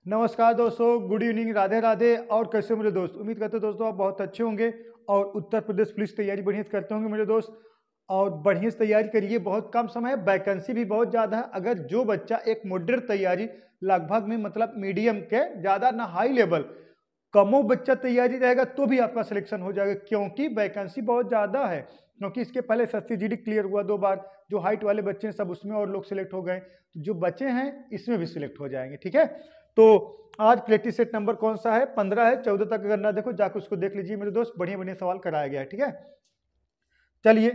नमस्कार दोस्तों, good evening, Radhe Radhe. और कैसे हो मेरे दोस्त? उम्मीद करते हैं दोस्तों आप बहुत अच्छे होंगे और उत्तर प्रदेश पुलिस तैयारी बढ़िया से करते होंगे मेरे दोस्त। और बढ़िया से तैयारी करिए, बहुत कम समय है, वैकेंसी भी बहुत ज़्यादा है। अगर जो बच्चा एक मॉडरेट तैयारी लगभग में मतलब मीडियम के, ज़्यादा ना हाई लेवल, कमो बच्चा तैयारी रहेगा तो भी आपका सिलेक्शन हो जाएगा, क्योंकि वैकेंसी बहुत ज़्यादा है। क्योंकि इसके पहले एसएससी जीडी क्लियर हुआ 2 बार, जो हाइट वाले बच्चे हैं सब उसमें और लोग सिलेक्ट हो गए, तो जो बच्चे हैं इसमें भी सिलेक्ट हो जाएंगे। ठीक है, तो आज प्रैक्टिस सेट नंबर कौन सा है? 15 है। 14 तक अगर ना देखो जाकर उसको देख लीजिए मेरे दोस्त, बढ़िया बढ़िया सवाल कराया गया है। ठीक है, चलिए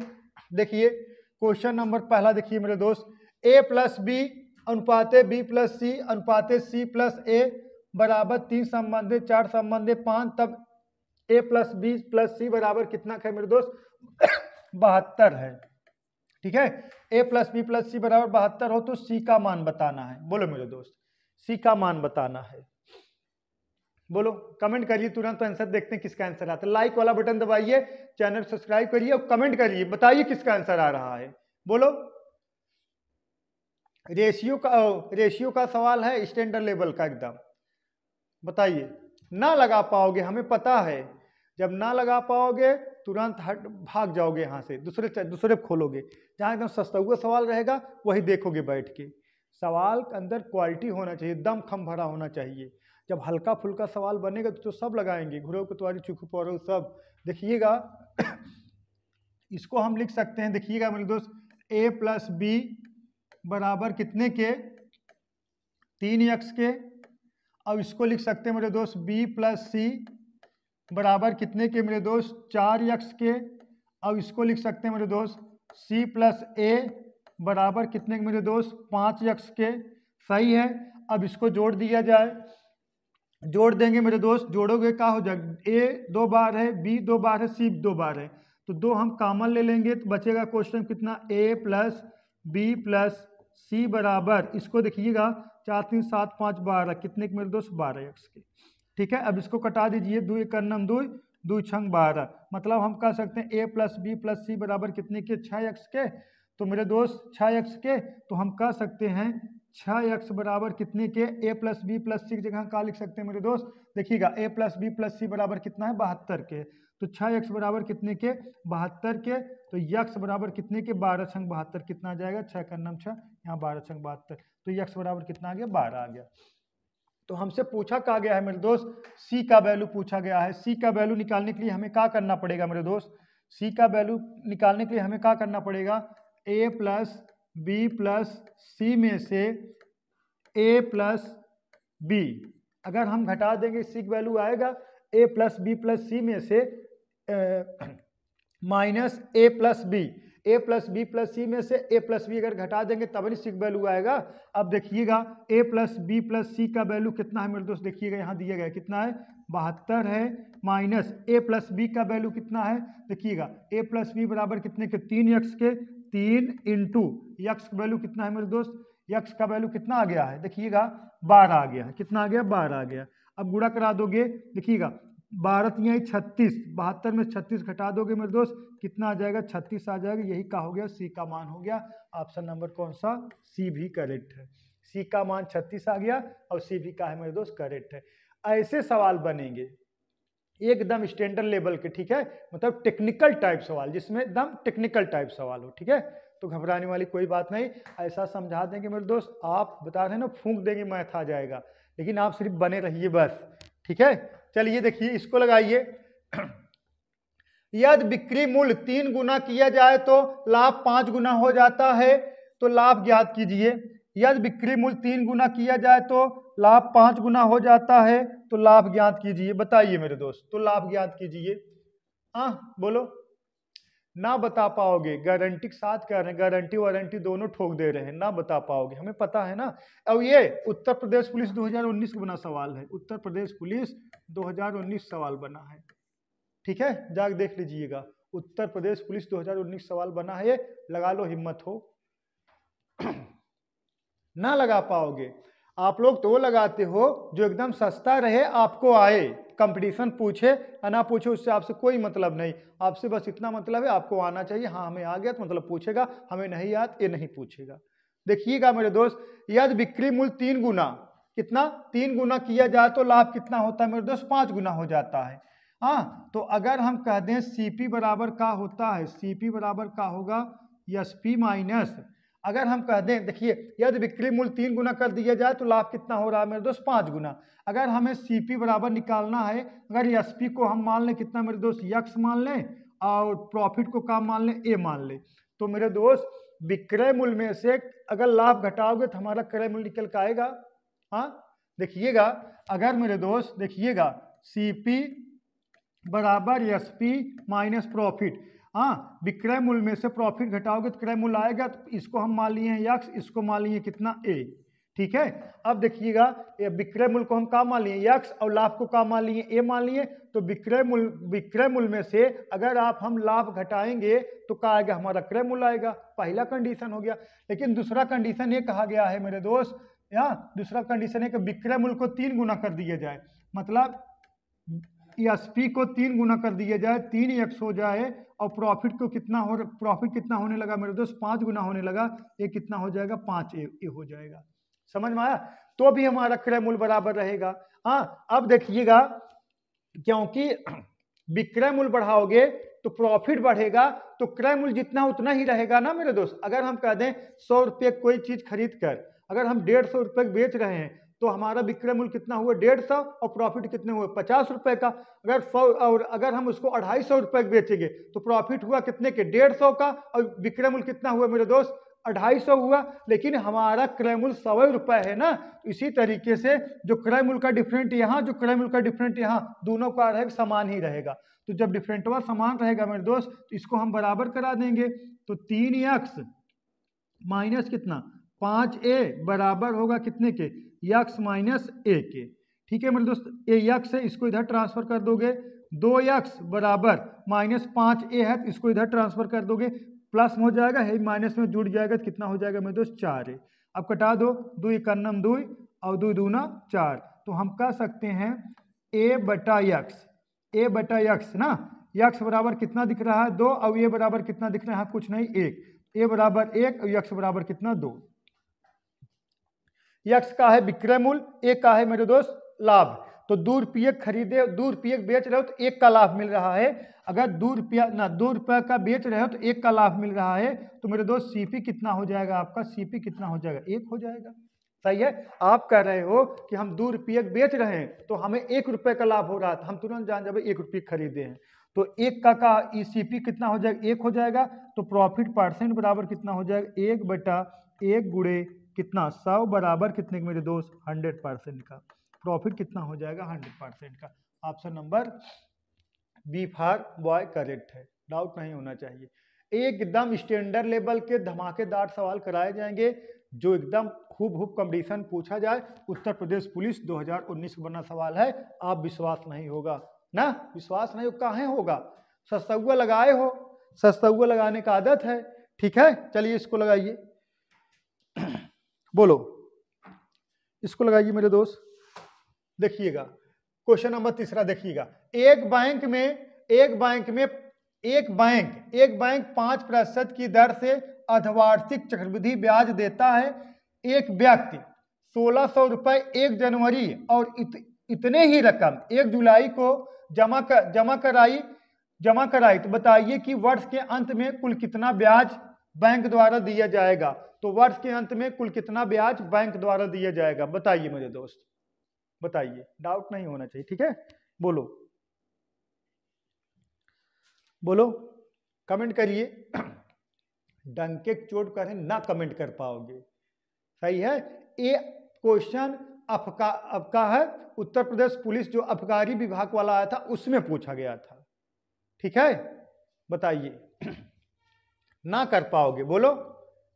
देखिए क्वेश्चन नंबर पहला। देखिए मेरे दोस्त, a प्लस बी अनुपाते b प्लस सी अनुपाते c प्लस ए बराबर 3 संबंधित 4 संबंधित 5, तब a plus B plus C बराबर कितना है मेरे दोस्त? 72 है। ठीक है, a plus B plus C बराबर 72 हो तो c का मान बताना है। बोलो मेरे दोस्त, c का मान बताना है। बोलो, कमेंट करिए तुरंत, आंसर देखते हैं किसका आंसर आता है। लाइक वाला बटन दबाइए, चैनल सब्सक्राइब करिए और कमेंट करिए, बताइए किसका आंसर आ रहा है। बोलो, रेशियो का सवाल है, स्टैंडर्ड लेवल का एकदम। बताइए, ना लगा पाओगे, हमें पता है। जब ना लगा पाओगे तुरंत हट भाग जाओगे यहाँ से, दूसरे खोलोगे। जहाँ एकदम सस्ता हुआ सवाल रहेगा वही देखोगे बैठ के। सवाल के अंदर क्वालिटी होना चाहिए, दम खम भरा होना चाहिए। जब हल्का फुल्का सवाल बनेगा तो सब लगाएंगे, घुरो कुतवारी चुखू पौरो सब। देखिएगा इसको हम लिख सकते हैं, देखिएगा मेरे दोस्त, a प्लस बी बराबर कितने के? 3x के। अब इसको लिख सकते हैं मेरे दोस्त b प्लस सी बराबर कितने के मेरे दोस्त? 4x के। अब इसको लिख सकते हैं मेरे दोस्त c प्लस ए बराबर कितने के मेरे दोस्त? 5x के। सही है। अब इसको जोड़ दिया जाए, जोड़ देंगे मेरे दोस्त, जोड़ोगे क्या हो जाएगा? a 2 बार है, b 2 बार है, c 2 बार है, तो 2 हम कॉमन ले लेंगे तो बचेगा क्वेश्चन कितना? a plus B plus C बराबर, इसको देखिएगा 4 3 7 5 12 कितने के मेरे दोस्त? 12x के। ठीक है, अब इसको कटा दीजिए, 2 1 2 2 छंग 12, मतलब हम कह सकते हैं a plus B plus C बराबर कितने के? 6x के। तो मेरे दोस्त 6x के, तो हम कह सकते हैं 6x बराबर कितने के? a प्लस बी प्लस सी की जगह क्या लिख सकते हैं मेरे दोस्त? देखिएगा a plus B plus C बराबर कितना है? 72 के। तो 6x बराबर कितने के? 72 के। तो x बराबर कितने के? 12 छंग 72 कितना आ जाएगा? 6 का नाम 6, यहाँ 12 छंग 72, तो x बराबर कितना आ गया? 12 आ गया। तो हमसे पूछा क्या गया है मेरे दोस्त? c का वैल्यू पूछा गया है। c का वैल्यू निकालने के लिए हमें क्या करना पड़ेगा मेरे दोस्त? c का वैल्यू निकालने के लिए हमें क्या करना पड़ेगा? a plus B plus C में से a प्लस बी, अगर हम घटा देंगे c का वैल्यू आएगा a plus B plus C में से minus a plus B, a plus B plus C में से a प्लस बी अगर घटा देंगे तब ही सी का वैल्यू आएगा। अब देखिएगा a प्लस बी प्लस सी का वैल्यू कितना है मेरे दोस्त? देखिएगा यहाँ दिया गया कितना है? 72 है, माइनस a प्लस बी का वैल्यू कितना है? देखिएगा a प्लस बी बराबर कितने के? 3x के। 3 इंटू यक्स का वैल्यू कितना है मेरे दोस्त? यक्स का वैल्यू कितना आ गया है? देखिएगा 12 आ गया। कितना आ गया? 12 आ गया। अब गुणा करा दोगे, देखिएगा 12 यहाँ 36, 72 में 36 घटा दोगे मेरे दोस्त, कितना आ जाएगा? 36 आ जाएगा। यही का हो गया? सी का मान हो गया। ऑप्शन नंबर कौन सा? सी भी करेक्ट है। सी का मान 36 आ गया और सी भी का है मेरे दोस्त? करेक्ट है। ऐसे सवाल बनेंगे एकदम स्टैंडर्ड लेवल के। ठीक है, मतलब टेक्निकल टाइप सवाल, जिसमें एकदम टेक्निकल टाइप सवाल हो। ठीक है, तो घबराने वाली कोई बात नहीं, ऐसा समझा देंगे मेरे दोस्त। आप बता रहे हैं ना, फूंक देंगे मैथ आ जाएगा, लेकिन आप सिर्फ बने रहिए बस। ठीक है, चलिए देखिए इसको लगाइए। यदि बिक्री मूल्य 3 गुना किया जाए तो लाभ 5 गुना हो जाता है, तो लाभ ज्ञात कीजिए। यदि बिक्री मूल्य 3 गुना किया जाए तो लाभ 5 गुना हो जाता है, तो लाभ ज्ञात कीजिए। बताइए मेरे दोस्त, तो लाभ ज्ञात कीजिए। हाँ बोलो, ना बता पाओगे, गारंटी के साथ कह रहे हैं, गारंटी वारंटी दोनों ठोक दे रहे हैं, ना बता पाओगे, हमें पता है ना। अब ये उत्तर प्रदेश पुलिस 2019 का बना सवाल है, उत्तर प्रदेश पुलिस 2019 सवाल बना है। ठीक है, जाके देख लीजिएगा, उत्तर प्रदेश पुलिस 2019 सवाल बना है, लगा लो, हिम्मत हो। ना लगा पाओगे आप लोग तो वो लगाते हो जो एकदम सस्ता रहे, आपको आए, कंपटीशन पूछे या ना पूछे उससे आपसे कोई मतलब नहीं। आपसे बस इतना मतलब है आपको आना चाहिए। हाँ हमें आ गया तो मतलब पूछेगा, हमें नहीं आया ये नहीं पूछेगा। देखिएगा मेरे दोस्त, यदि बिक्री मूल्य 3 गुना, कितना 3 गुना किया जाए तो लाभ कितना होता है मेरे दोस्त 5 गुना हो जाता है। हाँ, तो अगर हम कह दें CP बराबर का होता है, CP बराबर का होगा SP माइनस, अगर हम कह दें देखिए यदि बिक्री मूल्य 3 गुना कर दिया जाए तो लाभ कितना हो रहा है मेरे दोस्त 5 गुना। अगर हमें CP बराबर निकालना है, अगर SP को हम मान लें कितना मेरे दोस्त X मान लें और प्रॉफिट को काम मान लें A मान लें, तो मेरे दोस्त विक्रय मूल्य में से अगर लाभ घटाओगे तो हमारा क्रय मूल्य निकल के आएगा। हाँ देखिएगा, अगर मेरे दोस्त देखिएगा CP बराबर SP माइनस प्रॉफिट, हाँ विक्रय मूल्य में से प्रॉफिट घटाओगे तो क्रय मूल्य आएगा। तो इसको हम मान लिए हैं X, इसको मान लिए कितना A, ठीक है। अब देखिएगा विक्रय मूल्य को हम क्या मान लिए X और लाभ को क्या मान लिए A मान लिए। तो विक्रय मूल्य में से अगर हम लाभ घटाएंगे तो क्या आएगा हमारा क्रय मूल्य आएगा, पहला कंडीशन हो गया। लेकिन दूसरा कंडीशन ये कहा गया है मेरे दोस्त, यहाँ दूसरा कंडीशन है कि विक्रय मूल्य को 3 गुना कर दिया जाए, मतलब SP को 3 गुना कर दिया जाए, 3X हो जाए और प्रॉफिट कितना होने लगा मेरे दोस्त 5 गुना होने लगा, ये कितना हो जाएगा 5A हो जाएगा। समझ में आया? तो भी हमारा क्रय मूल्य बराबर रहेगा। हाँ अब देखिएगा, क्योंकि विक्रय मूल्य बढ़ाओगे तो प्रॉफिट बढ़ेगा, तो क्रय मूल्य जितना उतना ही रहेगा ना मेरे दोस्त। अगर हम कह दें 100 रुपये कोई चीज खरीद कर अगर हम 150 रुपये बेच रहे हैं तो हमारा विक्रय मूल्य कितना हुआ 150 और प्रॉफिट कितने हुए 50 रुपए का। अगर 100 और अगर हम उसको 250 रुपये बेचेंगे तो प्रॉफिट हुआ कितने के 150 का और विक्रय मूल्य कितना हुआ मेरे दोस्त 250 हुआ, लेकिन हमारा क्रय मूल्य 100 रुपये है ना। इसी तरीके से जो क्रय मूल्य का डिफरेंट यहाँ, जो क्रय मूल्य का डिफरेंट यहाँ, दोनों का रहेगा समान ही रहेगा। तो जब डिफरेंटवा समान रहेगा मेरे दोस्त तो इसको हम बराबर करा देंगे। तो 3X माइनस कितना 5A बराबर होगा कितने के X माइनस A के, ठीक है मेरे दोस्त। X है इसको इधर ट्रांसफर कर दोगे, 2X बराबर माइनस 5A है तो इसको इधर ट्रांसफर कर दोगे, प्लस में हो जाएगा है माइनस में जुड़ जाएगा तो कितना हो जाएगा मेरे दोस्त 4 है। अब कटा दो, 2 एकन्नम 2 और 2 दूना 4, तो हम कह सकते हैं A बटा X ना, X बराबर कितना दिख रहा है 2 और A बराबर कितना दिख रहा है कुछ नहीं 1, A बराबर 1 और X बराबर कितना 2। X का है विक्रय मूल्य, A का है मेरे दोस्त लाभ। तो 2 रुपये खरीदे 2 रुपये बेच रहे हो तो 1 का लाभ मिल रहा है। अगर 2 रुपया का बेच रहे हो तो 1 का लाभ मिल रहा है, तो मेरे दोस्त CP कितना हो जाएगा आपका, CP कितना हो जाएगा 1 हो जाएगा। सही है, आप कह रहे हो कि हम 2 रुपये बेच रहे हैं तो हमें 1 रुपये का लाभ हो रहा था, हम तुरंत जान जाए 1 रुपये खरीदे हैं तो 1 का CP कितना हो जाएगा 1 हो जाएगा। तो प्रॉफिट परसेंट बराबर कितना हो जाएगा 1 बटा 1 गुणे कितना 100 बराबर कितने मेरे दोस्त 100% का। प्रॉफिट कितना हो जाएगा 100% का। Option number B for boy correct है, डाउट नहीं होना चाहिए। एकदम स्टैंडर्ड लेवल के धमाकेदार सवाल कराए जाएंगे जो एकदम खूब कंपटीशन पूछा जाए। उत्तर प्रदेश पुलिस 2019 का बना सवाल है, आप विश्वास नहीं होगा ना, विश्वास नहीं कहाँ होगा, सस्तुआ लगाए हो, सस्तुआ लगाने का आदत है, ठीक है। चलिए इसको लगाइए, बोलो इसको लगाइए मेरे दोस्त। देखिएगा क्वेश्चन नंबर 3 देखिएगा, एक बैंक 5% की दर से अर्धवार्षिक चक्रवृद्धि ब्याज देता है। एक व्यक्ति 1600 रुपए 1 जनवरी और इतने ही रकम 1 जुलाई को जमा कराई, तो बताइए कि वर्ष के अंत में कुल कितना ब्याज बैंक द्वारा दिया जाएगा। तो वर्ष के अंत में कुल कितना ब्याज बैंक द्वारा दिया जाएगा, बताइए मेरे दोस्त, बताइए, डाउट नहीं होना चाहिए, ठीक है। बोलो कमेंट करिए, डंके चोट करें ना कमेंट कर पाओगे। सही है, ये क्वेश्चन आपका है उत्तर प्रदेश पुलिस जो आबकारी विभाग वाला आया था उसमें पूछा गया था, ठीक है। बताइए, ना कर पाओगे, बोलो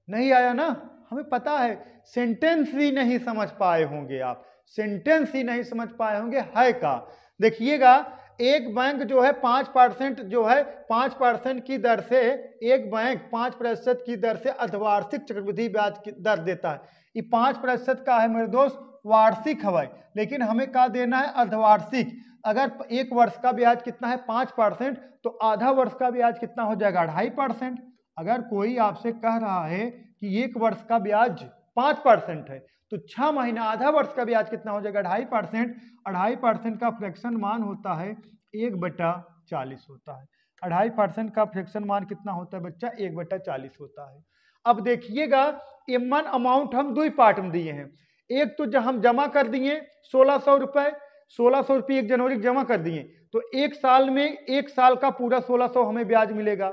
नहीं आया ना, हमें पता है सेंटेंस ही नहीं समझ पाए होंगे आप, सेंटेंस ही नहीं समझ पाए होंगे है का। देखिएगा एक बैंक जो है 5% जो है 5% की दर से, एक बैंक 5% की दर से अर्धवार्षिक चक्रवृद्धि ब्याज की दर देता है। ये 5% का है मेरे दोस्त वार्षिक हवाई, लेकिन हमें क्या देना है अर्धवार्षिक। अगर 1 वर्ष का ब्याज कितना है 5%, तो आधा वर्ष का ब्याज कितना हो जाएगा 2.5%। अगर कोई आपसे कह रहा है कि 1 वर्ष का ब्याज 5% है तो 6 महीना आधा वर्ष का ब्याज कितना हो जाएगा 2.5%। 2.5% का फ्रैक्शन मान होता है 1/40 होता है। 2.5% का फ्रैक्शन मान कितना होता है बच्चा 1/40 होता है। अब देखिएगा एमन अमाउंट हम दो ही पार्ट में दिए हैं। एक तो जब हम जमा कर दिए 1600 रुपए, 1600 रुपये 1 जनवरी जमा कर दिए, तो एक साल में 1 साल का पूरा 1600 हमें ब्याज मिलेगा।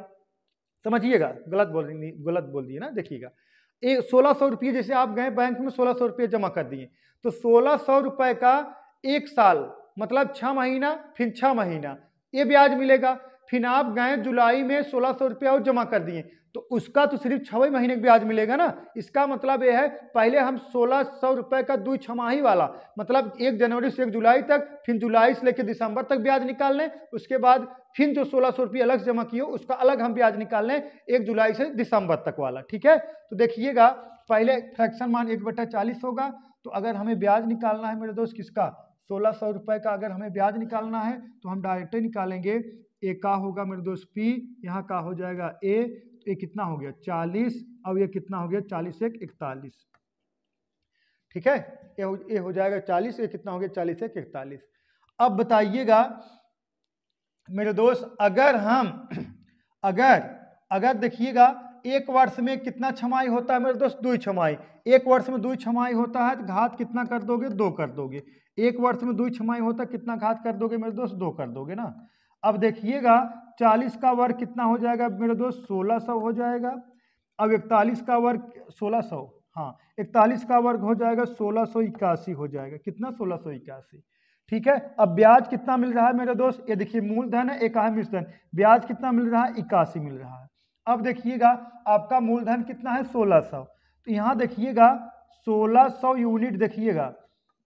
समझिएगा, गलत बोल दिए ना, देखिएगा 1600 रुपये जैसे आप गए बैंक में 1600 रुपये जमा कर दिए, तो 1600 रुपए का 1 साल मतलब 6 महीना, फिर 6 महीना ये ब्याज मिलेगा। फिर आप गए जुलाई में 1600 रुपया और जमा कर दिए, तो उसका तो सिर्फ 6 महीने का ब्याज मिलेगा ना। इसका मतलब यह है पहले हम 1600 रुपए का 2 छमाही वाला मतलब 1 जनवरी से 1 जुलाई तक, फिर जुलाई से लेकर दिसंबर तक ब्याज निकाल लें, उसके बाद फिर जो 1600 रुपये अलग जमा किए उसका अलग हम ब्याज निकाल लें 1 जुलाई से दिसंबर तक वाला। ठीक है, तो देखिएगा पहले फ्रैक्शन मान 1/40 होगा। तो अगर हमें ब्याज निकालना है मेरे दोस्त किसका 1600 रुपए का अगर हमें ब्याज निकालना है तो हम डायरेक्ट निकालेंगे। ए का होगा मेरे दोस्त पी, यहाँ का हो जाएगा ए, ये कितना हो गया 40 और ये कितना हो गया 40 1 41। ठीक है, ये हो जाएगा 40, ये कितना हो गया 40 1 41। अब बताइएगा मेरे दोस्त अगर हम अगर देखिएगा एक वर्ष में कितना छमाही होता है मेरे दोस्त 2 छमाही। एक वर्ष में 2 छमाही होता है तो घात कितना कर दोगे 2 कर दोगे। एक वर्ष में 2 छमाही होता है कितना घात कर दोगे मेरे दोस्त 2 कर दोगे ना। अब देखिएगा 40 का वर्ग कितना हो जाएगा मेरे दोस्त 1600 हो जाएगा। अब 41 का वर्ग 1600, हाँ 41 का वर्ग हो जाएगा 1681 हो जाएगा। कितना 1681। ठीक है, अब ब्याज कितना मिल रहा है मेरे दोस्त, ये देखिए मूलधन है, एक है मिश्रधन। ब्याज कितना मिल रहा है 81 मिल रहा है। अब देखिएगा आपका मूलधन कितना है 1600, तो यहाँ देखिएगा 1600 यूनिट, देखिएगा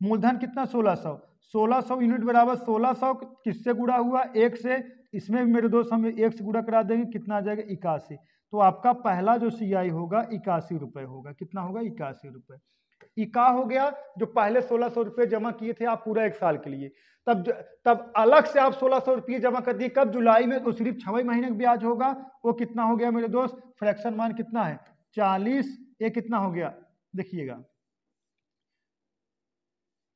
मूलधन कितना 1600 यूनिट बराबर 1600 किससे गुणा हुआ 1 से, इसमें भी मेरे दोस्त हम 1 से गुणा करा देंगे, कितना आ जाएगा 81। तो आपका पहला जो CI होगा 81 रुपये होगा। कितना होगा 81 रुपये। इका हो गया जो पहले 1600 रुपये जमा किए थे आप पूरा 1 साल के लिए, तब अलग से आप 1600 रुपये जमा कर दिए कब जुलाई में, तो सिर्फ 6 महीने का ब्याज होगा। वो कितना हो गया मेरे दोस्त, फ्रैक्शन मान कितना है 40, ये कितना हो गया देखिएगा,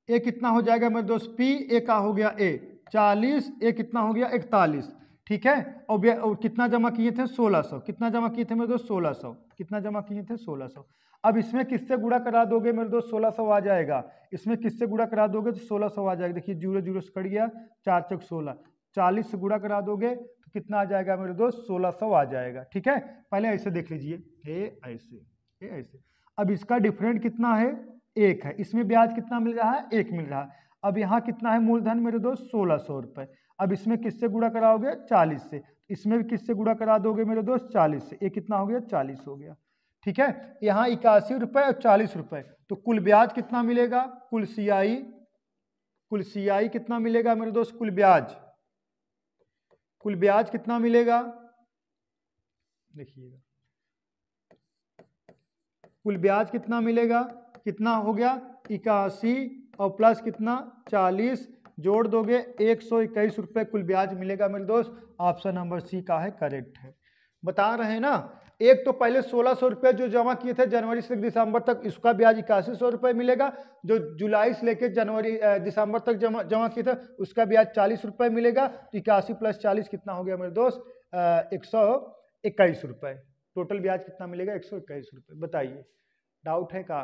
ये कितना हो जाएगा मेरे दोस्त पी, ए का हो गया ए 40, ये कितना हो गया 41। ठीक है, और कितना जमा किए थे 1600, कितना जमा किए थे मेरे दोस्त 1600, कितना जमा किए थे 1600। अब इसमें किससे गुणा करा दोगे मेरे दोस्त 1600 आ जाएगा, इसमें किससे गुणा करा दोगे तो 1600 आ जाएगा। देखिए 0 0 से कट गया, 4 चौक 16, 40 से गुणा करा दोगे तो कितना आ जाएगा मेरे दोस्त 1600 आ जाएगा। ठीक है, पहले ऐसे देख लीजिए, ये ऐसे। अब इसका डिफरेंट कितना है 1 है, इसमें ब्याज कितना मिल रहा है 1 मिल रहा है। अब यहाँ कितना है मूलधन मेरे दोस्त 1600 रुपये। अब इसमें किससे गुणा कराओगे 40 से, इसमें भी किससे गुणा करा दोगे मेरे दोस्त 40 से, ये कितना हो गया 40 हो गया। ठीक है, यहाँ 81 रुपये और 40 रुपये, तो कुल ब्याज कितना मिलेगा, कुल CI कितना मिलेगा मेरे दोस्त, कुल ब्याज कितना मिलेगा देखिएगा, कुल ब्याज कितना मिलेगा, कितना हो गया 81 और प्लस कितना 40, जोड़ दोगे 121 रुपये कुल ब्याज मिलेगा मेरे दोस्त। ऑप्शन नंबर सी का है करेक्ट है। बता रहे हैं ना, एक तो पहले 1600 रुपये जो जमा किए थे जनवरी से दिसंबर तक, इसका ब्याज 8100 रुपये मिलेगा। जो जुलाई से लेकर जनवरी दिसंबर तक जमा किए थे उसका ब्याज 40 रुपये मिलेगा। तो 81 प्लस 40 कितना हो गया मेरे दोस्त 121 रुपये। टोटल ब्याज कितना मिलेगा 121 रुपये। बताइए, डाउट है का,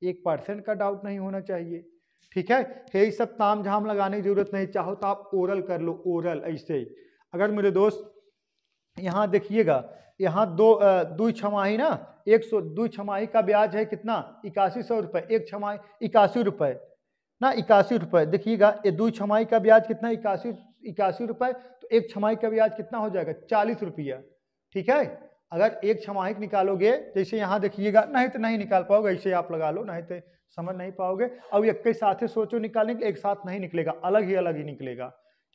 1% का डाउट नहीं होना चाहिए। ठीक है, यही सब ताम झाम लगाने की जरूरत नहीं, चाहो तो आप ओरल कर लो, ओरल ऐसे ही। अगर मेरे दोस्त यहाँ देखिएगा, यहाँ दो छमाही ना 102 छमाही का ब्याज है कितना 8100 रुपये, एक छमाही 81 रुपये ना 81 रुपये। देखिएगा ये 2 छमाही का ब्याज कितना 81 रुपये, तो एक छमाही का ब्याज कितना हो जाएगा 40 रुपया। ठीक है, अगर एक छमाही निकालोगे जैसे यहाँ देखिएगा, नहीं तो नहीं निकाल पाओगे, ऐसे आप लगा लो, नहीं तो समझ नहीं पाओगे। अब एक के साथ ही सोचो निकालने के, एक साथ नहीं निकलेगा, अलग ही निकलेगा।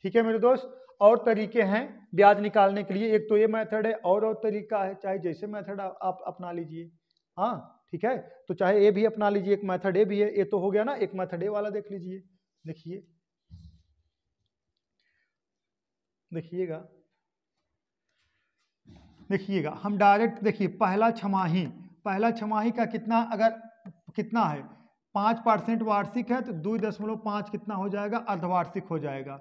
ठीक है मेरे दोस्त, और तरीके हैं ब्याज निकालने के लिए, एक तो ये मेथड है और तरीका है, चाहे जैसे मेथड आप अपना लीजिए। हाँ ठीक है, तो चाहे ये भी अपना लीजिए, एक मेथड ये भी है, ये तो हो गया ना, एक मेथड ये वाला देख लीजिए। देखिएगा हम डायरेक्ट देखिए पहला छमाही का कितना, अगर कितना है 5% वार्षिक है तो 2.5 कितना हो जाएगा, अर्धवार्षिक हो जाएगा।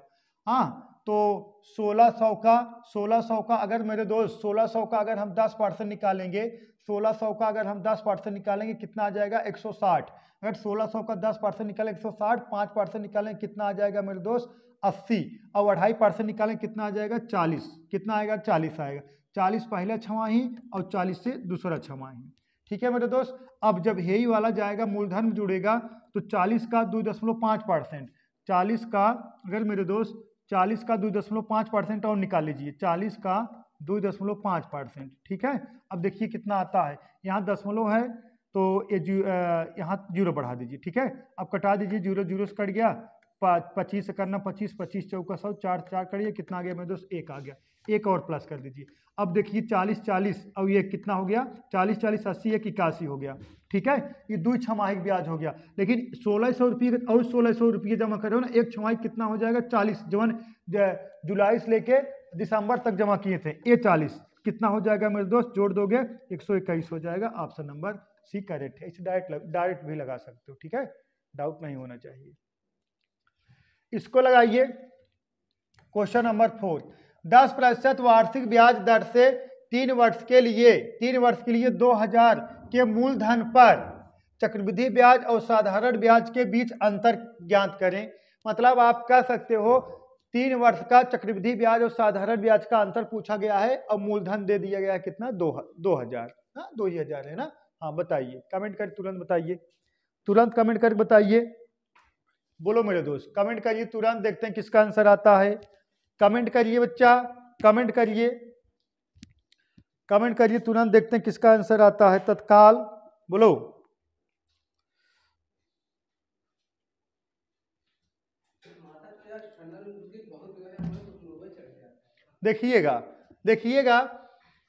हाँ, तो 1600 का अगर मेरे दोस्त 1600 का अगर हम 10% निकालेंगे, 1600 का अगर हम 10% निकालेंगे कितना आ जाएगा, 160। अगर 1600 का 10% निकालें 160, 5% निकालें कितना आ जाएगा मेरे दोस्त, 80, और 2.5% निकालें कितना आ जाएगा, 40। कितना आएगा, 40 आएगा। 40 पहला छमाही और 40 से दूसरा छमाही। ठीक है मेरे दोस्त। अब जब यही वाला जाएगा मूलधन में जुड़ेगा तो 40 का 2.5%, 40 का अगर मेरे दोस्त 40 का 2.5% और निकाल लीजिए, 40 का 2.5%। ठीक है, अब देखिए कितना आता है, यहाँ दशमलव है तो ये यहाँ 0 बढ़ा दीजिए। ठीक है, अब कटा दीजिए, 0 0 से कट गया, 25 से करना, 25 25 चौका 100, 4 4 करिए, कितना आ गया मेरे दोस्त, 1 आ गया। एक और प्लस कर दीजिए। अब देखिए 40 40 और ये कितना हो गया, 40 40 80 1 81 हो गया। ठीक है, ये 2 छमाहिक ब्याज हो गया। लेकिन 1600 रुपये और 1600 रुपये जमा करो ना, एक छमाहिक कितना हो जाएगा, 40, जवन जुलाई से लेके दिसंबर तक जमा किए थे, ये 40 कितना हो जाएगा मेरे दोस्त, जोड़ दोगे 121 हो जाएगा। ऑप्शन नंबर सी करेक्ट है। इसे डायरेक्ट भी लगा सकते हो। ठीक है, डाउट नहीं होना चाहिए। इसको लगाइए, क्वेश्चन नंबर 4, 10% वार्षिक ब्याज दर से 3 वर्ष के लिए 2000 के मूलधन पर चक्रवृद्धि ब्याज और साधारण ब्याज के बीच अंतर ज्ञात करें। मतलब आप कह सकते हो 3 वर्ष का चक्रवृद्धि ब्याज और साधारण ब्याज का अंतर पूछा गया है और मूलधन दे दिया गया है कितना, 2000। हाँ, 2000 है ना। हाँ बताइए, कमेंट कर तुरंत बताइए, तुरंत कमेंट कर बताइए। बोलो मेरे दोस्त, कमेंट करिए तुरंत, देखते हैं किसका आंसर आता है। कमेंट करिए बच्चा, कमेंट करिए, कमेंट करिए तुरंत, देखते हैं किसका आंसर आता है तत्काल। बोलो। देखिएगा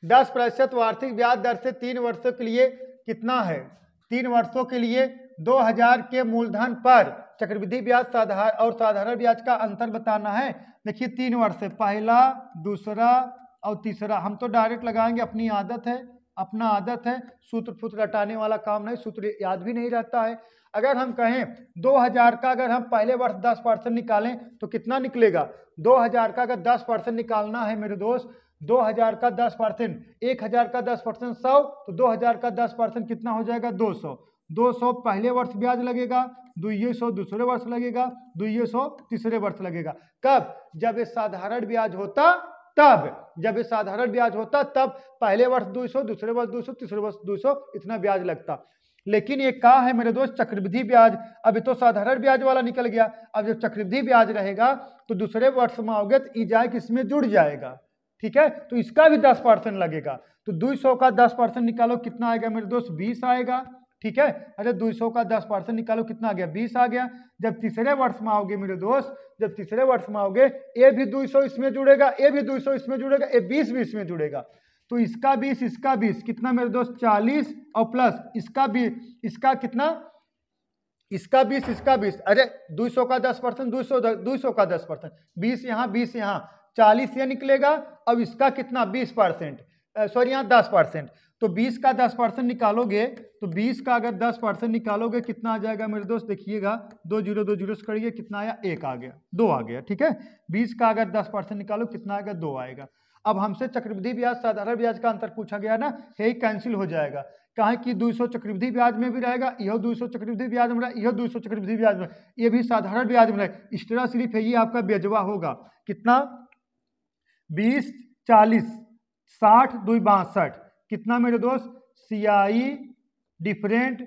10% वार्षिक ब्याज दर से 3 वर्षों के लिए कितना है, 3 वर्षों के लिए 2000 के मूलधन पर चक्रवृद्धि ब्याज और साधारण ब्याज का अंतर बताना है। देखिए 3 वर्ष है, पहला दूसरा और तीसरा, हम तो डायरेक्ट लगाएंगे, अपनी आदत है, अपना आदत है, सूत्र फूत्र रटाने वाला काम नहीं, सूत्र याद भी नहीं रहता है। अगर हम कहें 2000 का अगर हम पहले वर्ष 10% निकालें तो कितना निकलेगा, 2000 का अगर 10% निकालना है मेरे दोस्त, 2000 का 10%, 1000 का 10% 100, तो 2000 का 10% कितना हो जाएगा, 200। 200 पहले वर्ष ब्याज लगेगा, 200 दूसरे वर्ष लगेगा, 200 तीसरे वर्ष लगेगा। कब, जब ये साधारण ब्याज होता तब, जब ये साधारण ब्याज होता तब पहले वर्ष 200, दूसरे वर्ष 200, तीसरे वर्ष 200, इतना ब्याज लगता। लेकिन ये कहा है मेरे दोस्त चक्रवृद्धि ब्याज, अभी तो साधारण ब्याज वाला निकल गया, अब जब चक्रवृद्धि ब्याज रहेगा तो दूसरे वर्ष में आओगे तो ईजाय इसमें जुड़ जाएगा। ठीक है, तो इसका भी 10% लगेगा, तो 200 का 10% निकालो कितना आएगा मेरे दोस्त, 20 आएगा। ठीक है, अरे 200 का 10% निकालो कितना आ गया, 20 आ गया। जब तीसरे वर्ष में आओगे मेरे दोस्त, जब तीसरे वर्ष में आओगे, ये भी 200 इसमें जुड़ेगा, ये भी 200 इसमें जुड़ेगा, ये 20 भी इसमें जुड़ेगा, तो इसका 20 इसका 20 कितना मेरे दोस्त, 40 और प्लस इसका 20, इसका कितना, इसका 20 इसका 20, अरे 200 का 10%, 200 का 10%, 20 यहाँ 20 यहाँ, 40 ये निकलेगा। अब इसका कितना 20%, सॉरी यहाँ 10%, तो 20 का 10% निकालोगे तो 20 का अगर 10% निकालोगे कितना आ जाएगा मेरे दोस्त, देखिएगा 2 0 से करिए, कितना आया, 1 आ गया, 2 आ गया। ठीक है, 20 का अगर 10% निकालो कितना आएगा, 2 आएगा। अब हमसे चक्रवृद्धि ब्याज साधारण ब्याज का अंतर पूछा गया ना, यही कैंसिल हो जाएगा, कहा कि 200 चक्रवृद्धि ब्याज में भी रहेगा, यह 200 चक्रवृद्धि ब्याज में रहेगा, यह 200 चक्रवृद्धि ब्याज में, ये भी साधारण ब्याज में रहेगा। इस तरह सिर्फ ये आपका ब्याजवा होगा कितना, 20 40 60 2 62, कितना मेरे दोस्त, CI डिफरेंट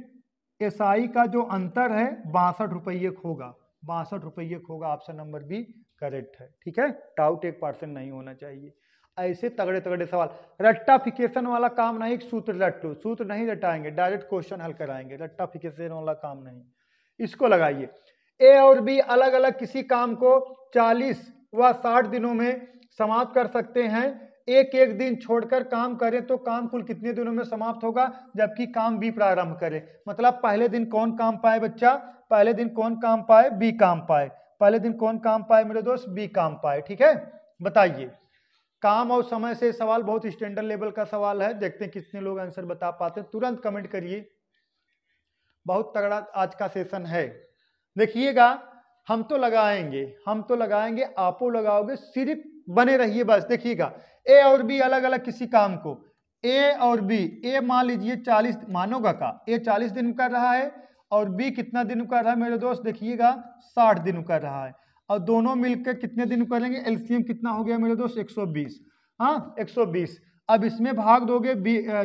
SI का जो अंतर है 62 रुपये होगा, 62 रुपये होगा। ऑप्शन नंबर बी करेक्ट है। ठीक है, डाउट 1% नहीं होना चाहिए। ऐसे तगड़े तगड़े सवाल, रट्टाफिकेशन वाला काम नहीं, सूत्र रट्टू, सूत्र नहीं रटाएंगे, डायरेक्ट क्वेश्चन हल कराएंगे, रट्टाफिकेशन वाला काम नहीं। इसको लगाइए, ए और बी अलग अलग किसी काम को 40 व 60 दिनों में समाप्त कर सकते हैं, एक एक दिन छोड़कर काम करें तो काम कुल कितने दिनों में समाप्त होगा, जबकि काम बी प्रारंभ करे। मतलब पहले दिन कौन काम पाए बच्चा, पहले दिन कौन काम पाए, बी काम पाए, पहले दिन कौन काम पाए मेरे दोस्त, बी काम पाए। ठीक है, बताइए, काम और समय से सवाल बहुत स्टैंडर्ड लेवल का सवाल है, देखते हैं कितने लोग आंसर बता पाते हैं, तुरंत कमेंट करिए, बहुत तगड़ा आज का सेशन है। देखिएगा, हम तो लगाएंगे, आप लगाओगे, सिर्फ बने रहिए बस। देखिएगा, ए और बी अलग अलग किसी काम को, ए और बी, ए मान लीजिए 40, मानोगा का, ए 40 दिन कर रहा है और बी कितना दिन कर रहा है मेरे दोस्त, देखिएगा 60 दिन कर रहा है, और दोनों मिलकर कितने दिन करेंगे, एलसीएम कितना हो गया मेरे दोस्त 120। हाँ 120। अब इसमें भाग दोगे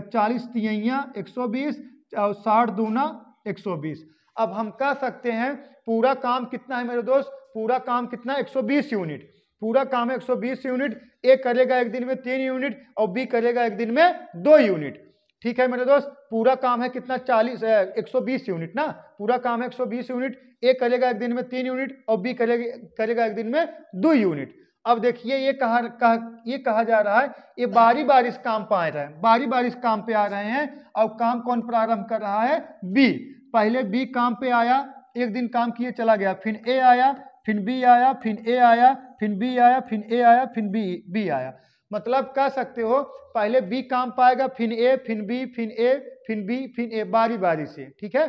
40 तिहैया 120 और 60 दूना 120। अब हम कह सकते हैं पूरा काम कितना है मेरे दोस्त, पूरा काम कितना 120 यूनिट, पूरा काम है 120 यूनिट। ए करेगा एक दिन में 3 यूनिट और बी करेगा एक दिन में 2 यूनिट। ठीक है मेरे दोस्त, पूरा काम है कितना 120 यूनिट ना, पूरा काम है 120 यूनिट। ए करेगा एक दिन में 3 यूनिट और बी करेगा एक दिन में 2 यूनिट। अब देखिए ये कहा जा रहा है ये बारी बारी इस काम पे आ रहे हैं, बारी बारी इस काम पे आ रहे हैं। और काम कौन प्रारंभ कर रहा है, बी। पहले बी काम पे आया, एक दिन काम किए चला गया, फिर ए आया, फिर बी आया, फिर ए आया, फिर बी आया, फिर ए आया, फिर बी आया। मतलब कह सकते हो पहले बी काम पाएगा, फिर ए, फिर बी, फिर ए, फिर बी, फिर ए, बारी बारी से। ठीक है,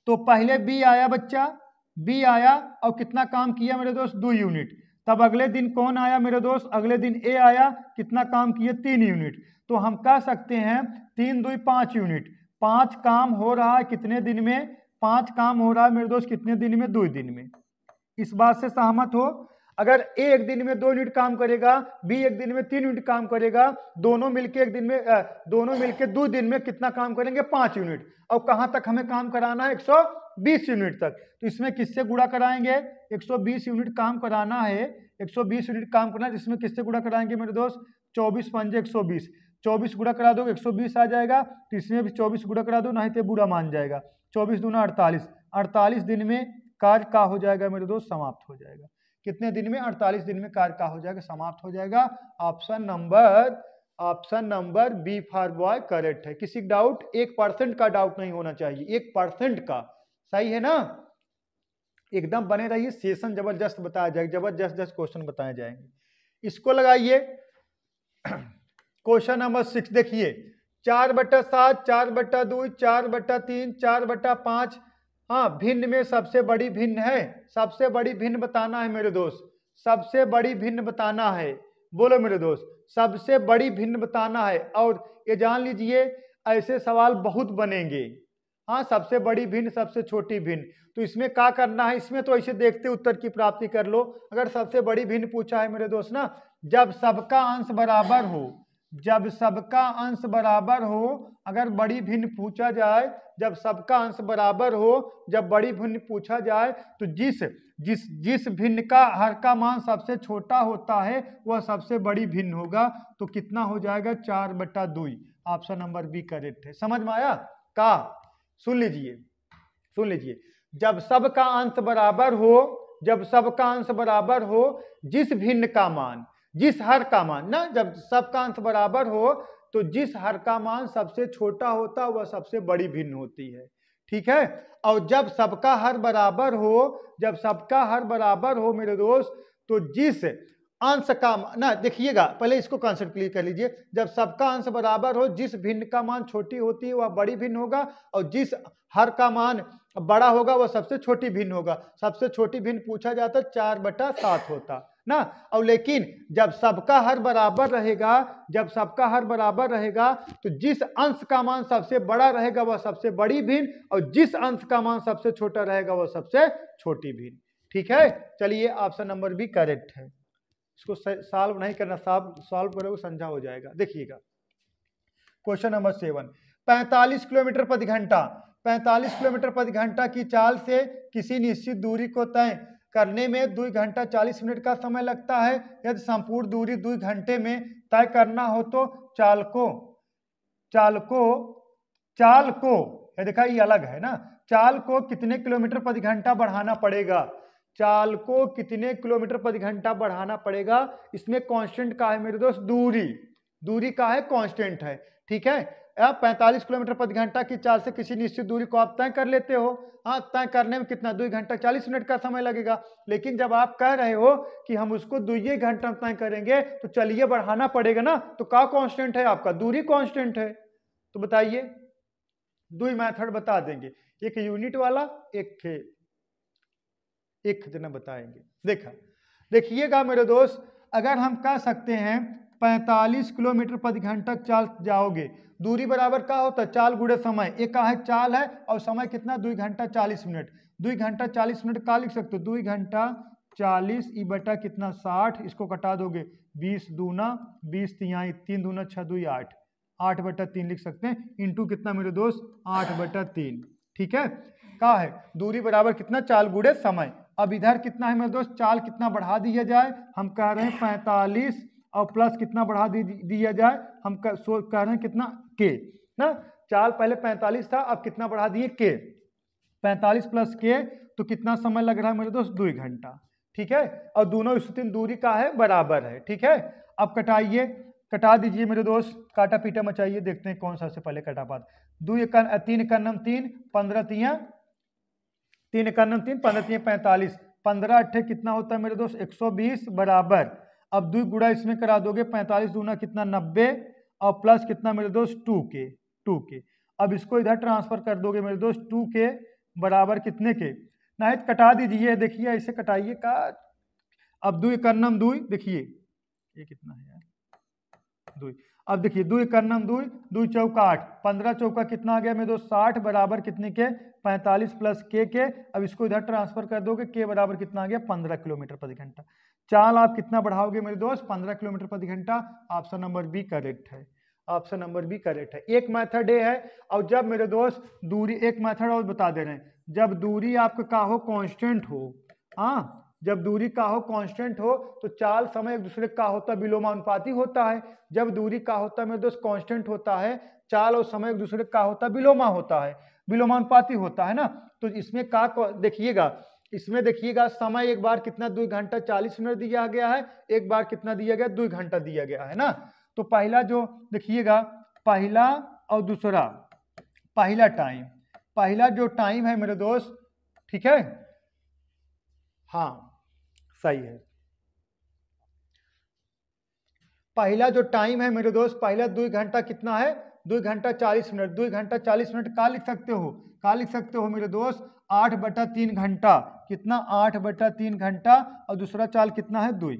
तो पहले बी आया बच्चा, बी आया और कितना काम किया मेरे दोस्त 2 यूनिट। तब अगले दिन कौन आया मेरे दोस्त, अगले दिन ए आया, कितना काम किए 3 यूनिट। तो हम कह सकते हैं 3 2 5 यूनिट, 5 काम हो रहा है कितने दिन में, 5 काम हो रहा है मेरे दोस्त कितने दिन में, 2 दिन में। इस बात से सहमत हो। अगर ए एक दिन में 2 यूनिट काम करेगा, बी एक दिन में 3 यूनिट काम करेगा, दोनों मिलके एक दिन में दोनों मिलके 2 दिन में कितना काम करेंगे 5 यूनिट। और कहां तक हमें काम कराना है 120 यूनिट तक। तो इसमें किससे गुणा कराएंगे, 120 यूनिट काम कराना है, 120 यूनिट काम करना है, जिसमें किससे गुणा कराएंगे मेरे दोस्त, 24 पंजे 120, 24 गुणा करा दो 120 आ जाएगा। तो इसमें भी 24 गुणा करा दो, नहीं तो बुरा मान जाएगा। 24 दूना 48, 48 दिन में कार्य का हो जाएगा मेरे दोस्त, समाप्त हो जाएगा। कितने दिन में, 48 दिन में कार्य का हो जाएगा, समाप्त हो जाएगा। Option number B for boy correct है। किसी डाउट, 1% का डाउट नहीं होना चाहिए, 1% का। सही है ना, एकदम बने रहिए, सेशन जबरदस्त बताया जाएगा, जबरदस्त क्वेश्चन बताए जाएंगे। इसको लगाइए क्वेश्चन नंबर 6। देखिए 4/7, 4/2, 4/3, 4/5। हाँ, भिन्न में सबसे बड़ी भिन्न है, सबसे बड़ी भिन्न बताना है मेरे दोस्त, सबसे बड़ी भिन्न बताना है। बोलो मेरे दोस्त, सबसे बड़ी भिन्न बताना है। और ये जान लीजिए ऐसे सवाल बहुत बनेंगे। हाँ, सबसे बड़ी भिन्न, सबसे छोटी भिन्न। तो इसमें क्या करना है, इसमें तो ऐसे देखते उत्तर की प्राप्ति कर लो। अगर सबसे बड़ी भिन्न पूछा है मेरे दोस्त ना, जब सबका अंश बराबर हो, जब सबका अंश बराबर हो, अगर बड़ी भिन्न पूछा जाए, जब सबका अंश बराबर हो, जब बड़ी भिन्न पूछा जाए, तो जिस भिन्न का हर का मान सबसे छोटा होता है वह सबसे बड़ी भिन्न होगा। तो कितना हो जाएगा 4/2। ऑप्शन नंबर बी करेक्ट है। समझ में आया का, सुन लीजिए, जब सबका अंश बराबर हो, जब सबका अंश बराबर हो, जिस भिन्न का मान, जिस हर का मान ना, जब सबका अंश बराबर हो तो जिस हर का मान सबसे छोटा होता है वह सबसे बड़ी भिन्न होती है। ठीक है, और जब सबका हर बराबर हो, जब सबका हर बराबर हो मेरे दोस्त, तो जिस अंश का ना, देखिएगा पहले इसको कॉन्सेप्ट क्लियर कर लीजिए। जब सबका अंश बराबर हो, जिस भिन्न का मान छोटी होती है वह बड़ी भिन्न होगा, और जिस हर का मान बड़ा होगा वह सबसे छोटी भिन्न होगा। सबसे छोटी भिन्न पूछा जाता 4/7 होता ना। और लेकिन जब सबका हर बराबर रहेगा, जब सबका हर बराबर रहेगा, तो जिस अंश का मान सबसे बड़ा रहेगा वह सबसे बड़ी भिन्न, और जिस अंश का मान सबसे छोटा रहेगा वह सबसे छोटी भिन्न। ठीक है, चलिए ऑप्शन नंबर बी करेक्ट है। इसको सॉल्व नहीं करना, सॉल्व करोगे समझा हो जाएगा। देखिएगा क्वेश्चन नंबर 7, 45 किलोमीटर प्रति घंटा, 45 किलोमीटर प्रति घंटा की चाल से किसी निश्चित दूरी को तय करने में 2 घंटा 40 मिनट का समय लगता है। यदि संपूर्ण दूरी 2 घंटे में तय करना हो तो चाल को ये देखा, ये अलग है ना, चाल को कितने किलोमीटर प्रति घंटा बढ़ाना पड़ेगा, चाल को कितने किलोमीटर प्रति घंटा बढ़ाना पड़ेगा। इसमें कांस्टेंट का है मेरे दोस्त, दूरी का है, कांस्टेंट है। ठीक है, 45 किलोमीटर प्रति घंटा की चाल से किसी निश्चित दूरी को आप तय कर लेते हो। हाँ, तय करने में कितना 2 घंटा 40 मिनट का समय लगेगा। लेकिन जब आप कह रहे हो कि हम उसको 2 घंटा तय करेंगे, तो चलिए बढ़ाना पड़ेगा ना। तो क्या कांस्टेंट है आपका, दूरी कांस्टेंट है। तो बताइए दो ही मेथड बता देंगे, एक यूनिट वाला एक जना बताएंगे। देखिएगा मेरे दोस्त, अगर हम कह सकते हैं 45 किलोमीटर प्रति घंटा चाल जाओगे, दूरी बराबर क्या होता है, चाल गुणे समय। एक का है चाल है और समय कितना 2 घंटा 40 मिनट। 2 घंटा 40 मिनट का लिख सकते हो, 2 घंटा 40 ई बटा कितना 60, इसको कटा दोगे 20 दूना 20 तिहाई 3 दूना 6 दूई 8, 8/3 लिख सकते हैं, इंटू कितना मेरे दोस्त 8/3। ठीक है, क्या है दूरी बराबर कितना चाल गुणे समय। अब इधर कितना है मेरे दोस्त, चाल कितना बढ़ा दिया जाए, हम कह रहे हैं 45 और प्लस कितना बढ़ा दिया जाए, हम कह रहे हैं कितना के ना, चाल पहले 45 था, अब कितना बढ़ा दिए के, 45 प्लस के तो कितना समय लग रहा है मेरे दोस्त 2 घंटा। ठीक है, और दोनों स्थिति दूरी का है बराबर है। ठीक है, अब कटाइए, कटा दीजिए मेरे दोस्त, काटा पीटा मचाइए, देखते हैं कौन सा से पहले कटा पाता। 3 एकन्नम 3, 15 तिया 3 एकन्नम 3, 15 तिया 45, 15 अट्ठे कितना होता है मेरे दोस्त 120 बराबर। अब 2 गुणा इसमें करा दोगे, 45 दूना कितना 90 और प्लस कितना मेरे दोस्त 2 के। अब इसको इधर ट्रांसफर कर दोगे मेरे दोस्त 2 के बराबर कितने के, नहीं कटा दीजिए, देखिए ऐसे कटाइए का। अब 2 एकन्नम 2, देखिए ये कितना है यार 2, अब देखिए 2 एकन्नम 2, 2 चौका 8, 15 चौका कितना आ गया मेरे दोस्त 60 बराबर कितने के 45 प्लस के। अब इसको इधर ट्रांसफर कर दोगे, के बराबर कितना आ गया 15 किलोमीटर प्रति घंटा। चाल आप कितना बढ़ाओगे मेरे दोस्त 15 किलोमीटर प्रति घंटा। ऑप्शन नंबर बी करेक्ट है, ऑप्शन नंबर बी करेक्ट है। एक मेथड ये है, और जब मेरे दोस्त दूरी, एक मेथड और बता दे रहे हैं, जब दूरी आपका का हो कांस्टेंट हो, हाँ जब दूरी का हो कांस्टेंट हो तो चाल समय एक दूसरे का होता है विलोमानुपाती होता है। जब दूरी का होता है मेरे दोस्त कांस्टेंट होता है, चाल और समय एक दूसरे का होता है विलोमा होता है, विलोमानुपाती होता है ना। तो इसमें का देखिएगा, इसमें देखिएगा समय एक बार कितना 2 घंटा 40 मिनट दिया गया है, एक बार कितना दिया गया 2 घंटा दिया गया है ना। तो पहला जो देखिएगा, पहला और दूसरा, पहला जो टाइम है मेरे दोस्त, ठीक है, हाँ सही है, पहला जो टाइम है मेरे दोस्त, पहला 2 घंटा कितना है 2 घंटा 40 मिनट। 2 घंटा 40 मिनट का लिख सकते हो, का लिख सकते हो मेरे दोस्त 8/3 घंटा, कितना 8/3 घंटा, और दूसरा चाल कितना है 2।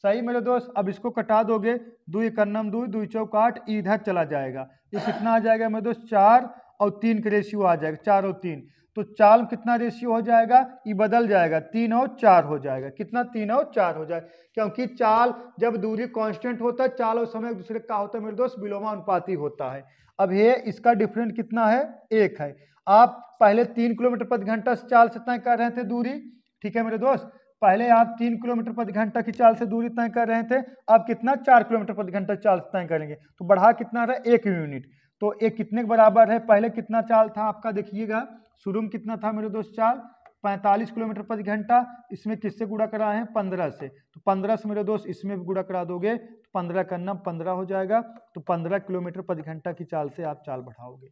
सही मेरे दोस्त, अब इसको कटा दोगे, 2 एकन्नम 2, 2 चौका 8, इधर चला जाएगा, ये कितना आ जाएगा मेरे दोस्त 4 और 3 का रेशियो आ जाएगा, 4 और 3, तो चाल कितना रेशियो हो जाएगा, ये बदल जाएगा 3 और 4 हो जाएगा, कितना 3 और 4 हो जाएगा, क्योंकि चाल जब दूरी कांस्टेंट होता है, चाल और समय एक दूसरे का होता है मेरे दोस्त विलोमानुपाती होता है। अब ये इसका डिफरेंट कितना है 1 है। आप पहले 3 किलोमीटर प्रति घंटा से चाल से तय कर रहे थे दूरी, ठीक है मेरे दोस्त, पहले आप 3 किलोमीटर प्रति घंटा की चाल से दूरी तय कर रहे थे, अब कितना 4 किलोमीटर प्रति घंटा चाल से तय करेंगे, तो बढ़ा कितना रहा 1 यूनिट। तो एक कितने के बराबर है, पहले कितना चाल था आपका, देखिएगा शुरू में कितना था मेरे दोस्त चाल 45 किलोमीटर प्रति घंटा, इसमें किससे गुणा करा है 15 से, तो 15 से मेरे दोस्त इसमें भी गुणा करा दोगे तो 15 करना 15 हो जाएगा, तो 15 किलोमीटर प्रति घंटा की चाल से आप चाल बढ़ाओगे।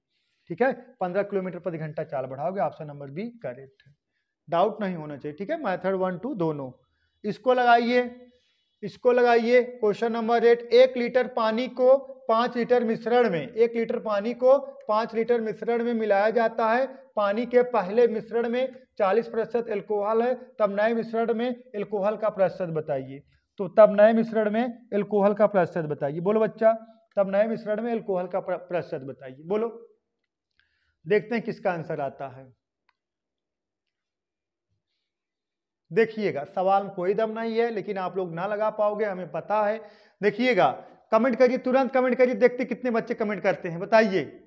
ठीक है, 15 किलोमीटर प्रति घंटा चाल बढ़ाओगे, ऑप्शन नंबर बी करेक्ट है, डाउट नहीं होना चाहिए। ठीक है, मेथड 1 2 दोनों। इसको लगाइए, इसको लगाइए, क्वेश्चन नंबर 8, 1 लीटर पानी को 5 लीटर मिश्रण में, 1 लीटर पानी को 5 लीटर मिश्रण में मिलाया जाता है। पानी के पहले मिश्रण में 40% एल्कोहल है, तब नए मिश्रण में एल्कोहल का प्रतिशत बताइए। तो तब नए मिश्रण में एल्कोहल का प्रतिशत बताइए, बोलो बच्चा, तब नए मिश्रण में एल्कोहल का प्रतिशत बताइए, बोलो, देखते हैं किसका आंसर आता है। देखिएगा सवाल में कोई दम नहीं है, लेकिन आप लोग ना लगा पाओगे, हमें पता है। देखिएगा, कमेंट करिए, तुरंत कमेंट करिए, देखते कितने बच्चे कमेंट करते हैं, बताइए,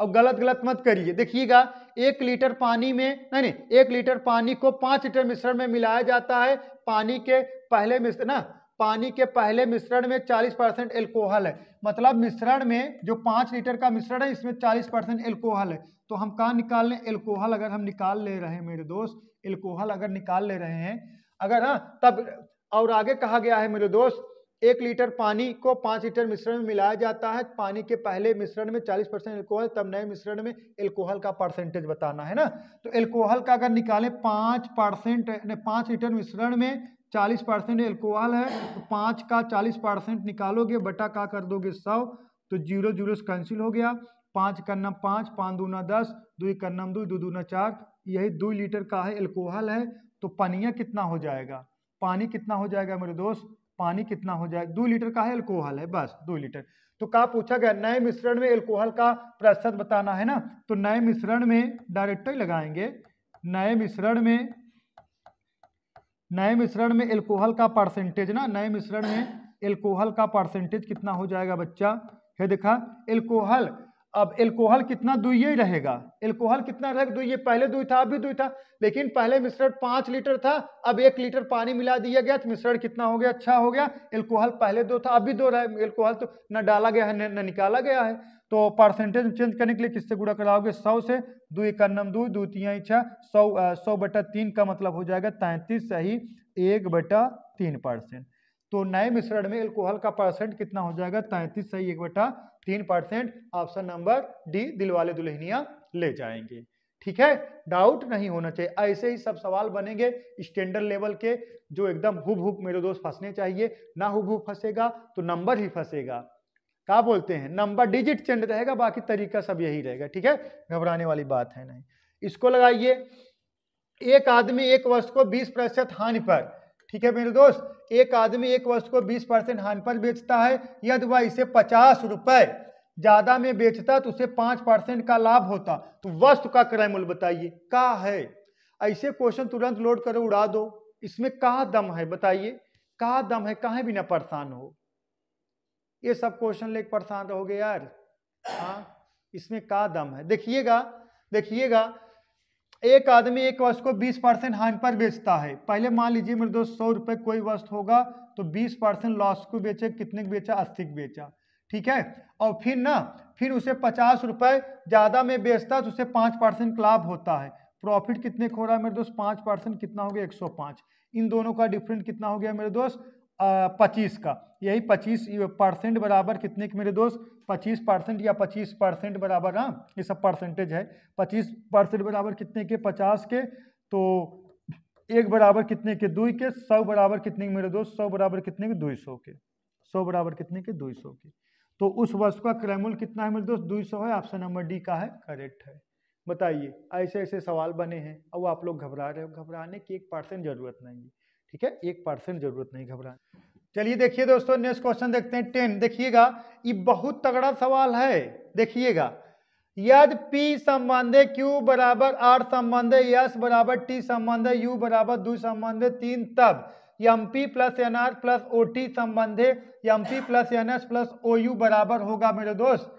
और गलत मत करिए। देखिएगा, 1 लीटर पानी में नहीं 1 लीटर पानी को 5 लीटर मिश्रण में मिलाया जाता है। पानी के पहले मिश्रण ना, पानी के पहले मिश्रण में 40% एल्कोहल है, मतलब मिश्रण में जो 5 लीटर का मिश्रण है इसमें 40% एल्कोहल है। तो हम कहाँ निकाल लें एल्कोहल, अगर हम निकाल ले रहे हैं मेरे दोस्त, एल्कोहल अगर निकाल ले रहे हैं, अगर हाँ तब, और आगे कहा गया है मेरे दोस्त 1 लीटर पानी को 5 लीटर मिश्रण में मिलाया जाता है। पानी के पहले मिश्रण में 40% एल्कोहल, तब नए मिश्रण में एल्कोहल का परसेंटेज बताना है ना। तो एल्कोहल का अगर निकालें 5 लीटर मिश्रण में 40% एल्कोहल है, तो 5 का 40% निकालोगे, बटा का कर दोगे 100, तो 0 0 से कैंसिल हो गया। 5 कन्नम 5, 5 दूना 10, 2 कन्नम 2, 2 दूना 4, यही 2 लीटर का है एल्कोहल है। तो पानिया कितना हो जाएगा, पानी कितना हो जाएगा मेरे दोस्त, पानी कितना हो जाएगा, 2 लीटर का है एल्कोहल है, बस 2 लीटर। तो क्या पूछा गया, नए मिश्रण में एल्कोहल का प्रतिशत बताना है ना। तो नए मिश्रण में डायरेक्ट ही लगाएंगे, नए मिश्रण में एल्कोहल का परसेंटेज ना, नए मिश्रण में एल्कोहल का परसेंटेज कितना हो जाएगा बच्चा, है देखा एल्कोहल। अब एल्कोहल कितना दुइये ही रहेगा, एल्कोहल कितना रहेगा दुइये, पहले दुई था अब भी दुई था, लेकिन पहले मिश्रण 5 लीटर था, अब 1 लीटर पानी मिला दिया गया तो मिश्रण कितना हो गया, अच्छा हो गया। एल्कोहल पहले 2 था अब भी 2 रहा है, एल्कोहल तो न डाला गया है न निकाला गया है। तो परसेंटेज चेंज करने के लिए किससे गुणा कराओगे, 100 से, 2 कन्नम 2, 2 तिया 6, 100/3 का मतलब हो जाएगा 33 सही 1/3%। तो नए मिश्रण में एल्कोहल का परसेंट कितना हो जाएगा, 33 सही 1/3%। Option number D Dilwale Dulhania ले जाएंगे। ठीक है, डाउट नहीं होना चाहिए, ऐसे ही सब सवाल बनेंगे स्टैंडर्ड लेवल के, जो एकदम हुबहू मेरे दोस्त फंसने चाहिए, ना हुबहू फंसेगा तो नंबर ही फंसेगा। क्या बोलते हैं, नंबर डिजिट चेंज रहेगा, बाकी तरीका सब यही रहेगा। ठीक है, घबराने वाली बात है नहीं। इसको लगाइए, एक आदमी एक वस्तु को 20% हानि पर, ठीक है मेरे दोस्त, एक आदमी एक वस्तु को 20% हानि पर बेचता है, यदि वह इसे 50 रुपए ज्यादा में बेचता तो उसे 5% का लाभ होता, तो वस्तु का क्रय मूल्य बताइए क्या है। ऐसे क्वेश्चन तुरंत लोड करो उड़ा दो, इसमें कहाँ दम है बताइए, कहाँ दम है, कहाँ बिना परेशान हो, ये सब क्वेश्चन लेकर परेशान रहोगे यार। हाँ, इसमें क्या दम है, देखिएगा एक आदमी एक वस्तु को 20% हानि पर बेचता है। पहले मान लीजिए मेरे दोस्त 100 रुपए कोई वस्तु होगा तो 20% लॉस को बेचे, कितने को बेचा, 80 को बेचा। ठीक है, और फिर उसे 50 रुपए ज्यादा में बेचता तो उसे 5% लाभ होता है। प्रॉफिट कितने को हो रहा है मेरे दोस्त, 5%, कितना हो गया 105। इन दोनों का डिफरेंस कितना हो गया मेरे दोस्त, 25 का। यही 25% बराबर कितने के मेरे दोस्त, 25% या 25% बराबर, हाँ ये सब परसेंटेज है, 25% बराबर कितने के, 50 के। तो 1 बराबर कितने के, 2 के। 100 बराबर कितने के मेरे दोस्त, 100 बराबर कितने के, 200 के। 100 बराबर कितने के, 200 के। तो उस वस्तु का क्रय मूल्य कितना है मेरे दोस्त, 200 है। ऑप्शन नंबर डी का है करेक्ट है। बताइए, ऐसे ऐसे सवाल बने हैं, अब आप लोग घबरा रहे हो, घबराने की 1% जरूरत नहीं है। ठीक है, 1% जरूरत नहीं घबराने। चलिए देखिए दोस्तों, नेक्स्ट क्वेश्चन देखते हैं 10। देखिएगा, ये बहुत तगड़ा सवाल है। देखिएगा, यदि P संबंध Q बराबर R संबंध S बराबर T संबंध U बराबर 2 संबंध 3, तब MP plus NR plus OT संबंध MP plus NS plus OU बराबर होगा मेरे दोस्त।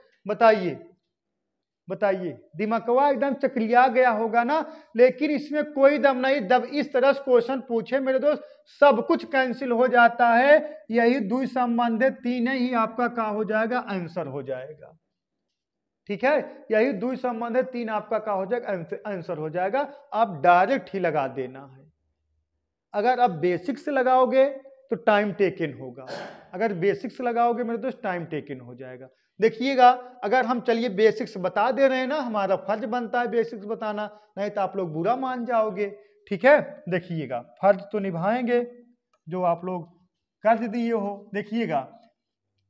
बताइए, दिमागवा एकदम चकरिया गया होगा ना, लेकिन इसमें कोई दम नहीं। जब इस तरह से क्वेश्चन पूछे मेरे दोस्त, सब कुछ कैंसिल हो जाता है, यही 2 संबंध 3 ही आपका क्या हो जाएगा, आंसर हो जाएगा। ठीक है, यही 2 संबंध 3 आपका क्या हो जाएगा, आंसर हो जाएगा। आप डायरेक्ट ही लगा देना है। अगर आप बेसिक से लगाओगे तो टाइम टेकन होगा, अगर बेसिक्स लगाओगे मेरे दोस्त टाइम टेकन हो जाएगा। देखिएगा, अगर हम चलिए बेसिक्स बता दे रहे हैं ना, हमारा फर्ज बनता है बेसिक्स बताना, नहीं तो आप लोग बुरा मान जाओगे। ठीक है, देखिएगा फर्ज तो निभाएंगे जो आप लोग कर दिए हो। देखिएगा,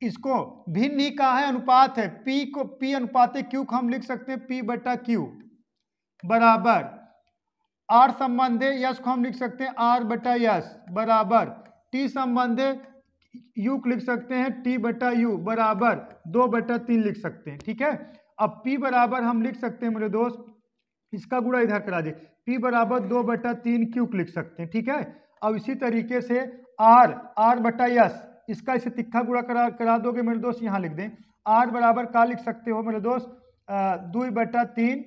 इसको भिन्न ही का है, अनुपात है, P को P अनुपात Q को हम लिख सकते हैं P/Q बराबर R संबंध यस को हम लिख सकते हैं R/S बराबर T संबंध U को लिख सकते हैं T/U बराबर 2/3 लिख सकते हैं। ठीक है, अब P बराबर हम लिख सकते हैं मेरे दोस्त, इसका गुणा इधर करा दे, P बराबर 2/3 Q को लिख सकते हैं। ठीक है, अब इसी तरीके से R/S, इसका इसे तिक्खा गुणा करा दोगे मेरे दोस्त, यहाँ लिख दें R बराबर का लिख सकते हो मेरे दोस्त 2/3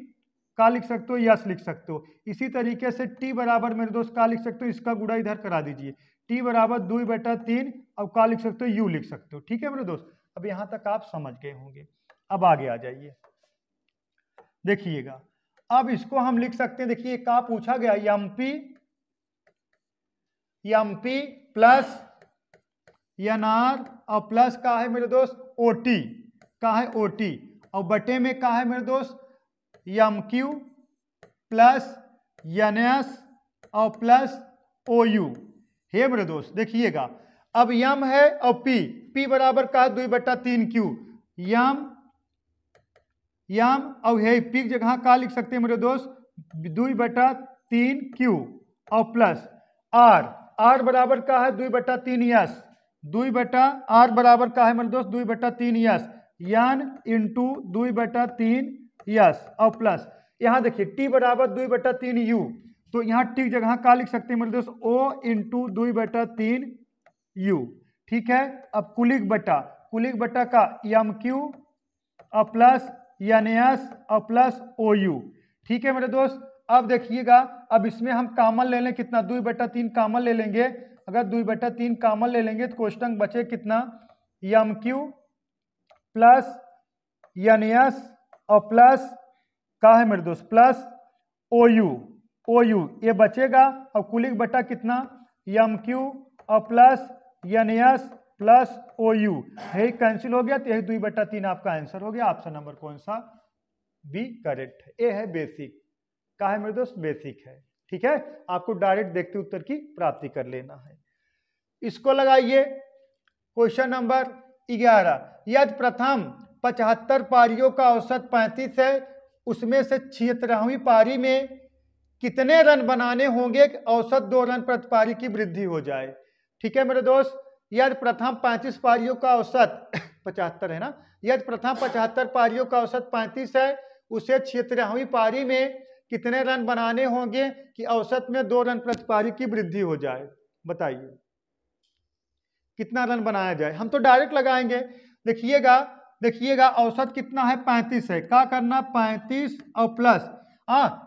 का लिख सकते हो, यस लिख सकते हो। इसी तरीके से T बराबर मेरे दोस्त का लिख सकते हो, इसका गुणा इधर करा दीजिए, T बराबर 2/3 और का लिख सकते हो, U लिख सकते हो। ठीक है मेरे दोस्त, अब यहाँ तक आप समझ गए होंगे। अब आगे आ जाइए, देखिएगा, अब इसको हम लिख सकते हैं। देखिए क्या पूछा गया, MP प्लस NR और प्लस का है मेरे दोस्त OT, का है OT, और बटे में का है मेरे दोस्त MQ प्लस NS और प्लस OU है मेरे दोस्त। देखिएगा, अब M है और P बराबर का है 2/3 Q, यम और है पी की जगह का लिख सकते हैं मेरे दोस्त 2/3 Q और प्लस आर बराबर का है 2/3 यस 2/r बराबर का है मेरे दोस्त 2/3 यस यन इंटू 2/3 यस और प्लस यहाँ देखिए टी बराबर 2/3 यू, तो यहाँ टी की जगह का लिख सकते हैं मेरे दोस्त ओ इंटू 2/3 यू। ठीक है, अब कुलिक बटा का यम क्यू और प्लस एन एस और प्लस ओ यू। ठीक है मेरे दोस्त, अब देखिएगा अब इसमें हम कॉमन ले लें कितना 2/3 कॉमन ले लेंगे। अगर 2/3 कॉमन ले लेंगे तो कोष्टक बचे कितना यम क्यू प्लस एन एस और प्लस का है मेरे दोस्त प्लस ओ यू ये बचेगा और कुलिक बटा कितना यम क्यू और plus N S plus O U, यही कैंसिल हो गया तो यही 2/3 आपका आंसर हो गया। ऑप्शन नंबर कौन सा बी करेक्ट है। ए है बेसिक, का है मेरे दोस्त बेसिक है। ठीक है, आपको डायरेक्ट देखते उत्तर की प्राप्ति कर लेना है। इसको लगाइए क्वेश्चन नंबर 11, यदि प्रथम 75 पारियों का औसत 35 है, उसमें से 76वीं पारी में कितने रन बनाने होंगे कि औसत 2 रन प्रति पारी की वृद्धि हो जाए। ठीक है मेरे दोस्त, यदि प्रथम 35 पारियों का औसत 75 है ना, यदि प्रथम 75 पारियों का औसत 35 है, उसे 76वीं पारी में कितने रन बनाने होंगे कि औसत में 2 रन प्रति पारी की वृद्धि हो जाए। बताइए कितना रन बनाया जाए। हम तो डायरेक्ट लगाएंगे। देखिएगा औसत कितना है 35 है, क्या करना 35 और प्लस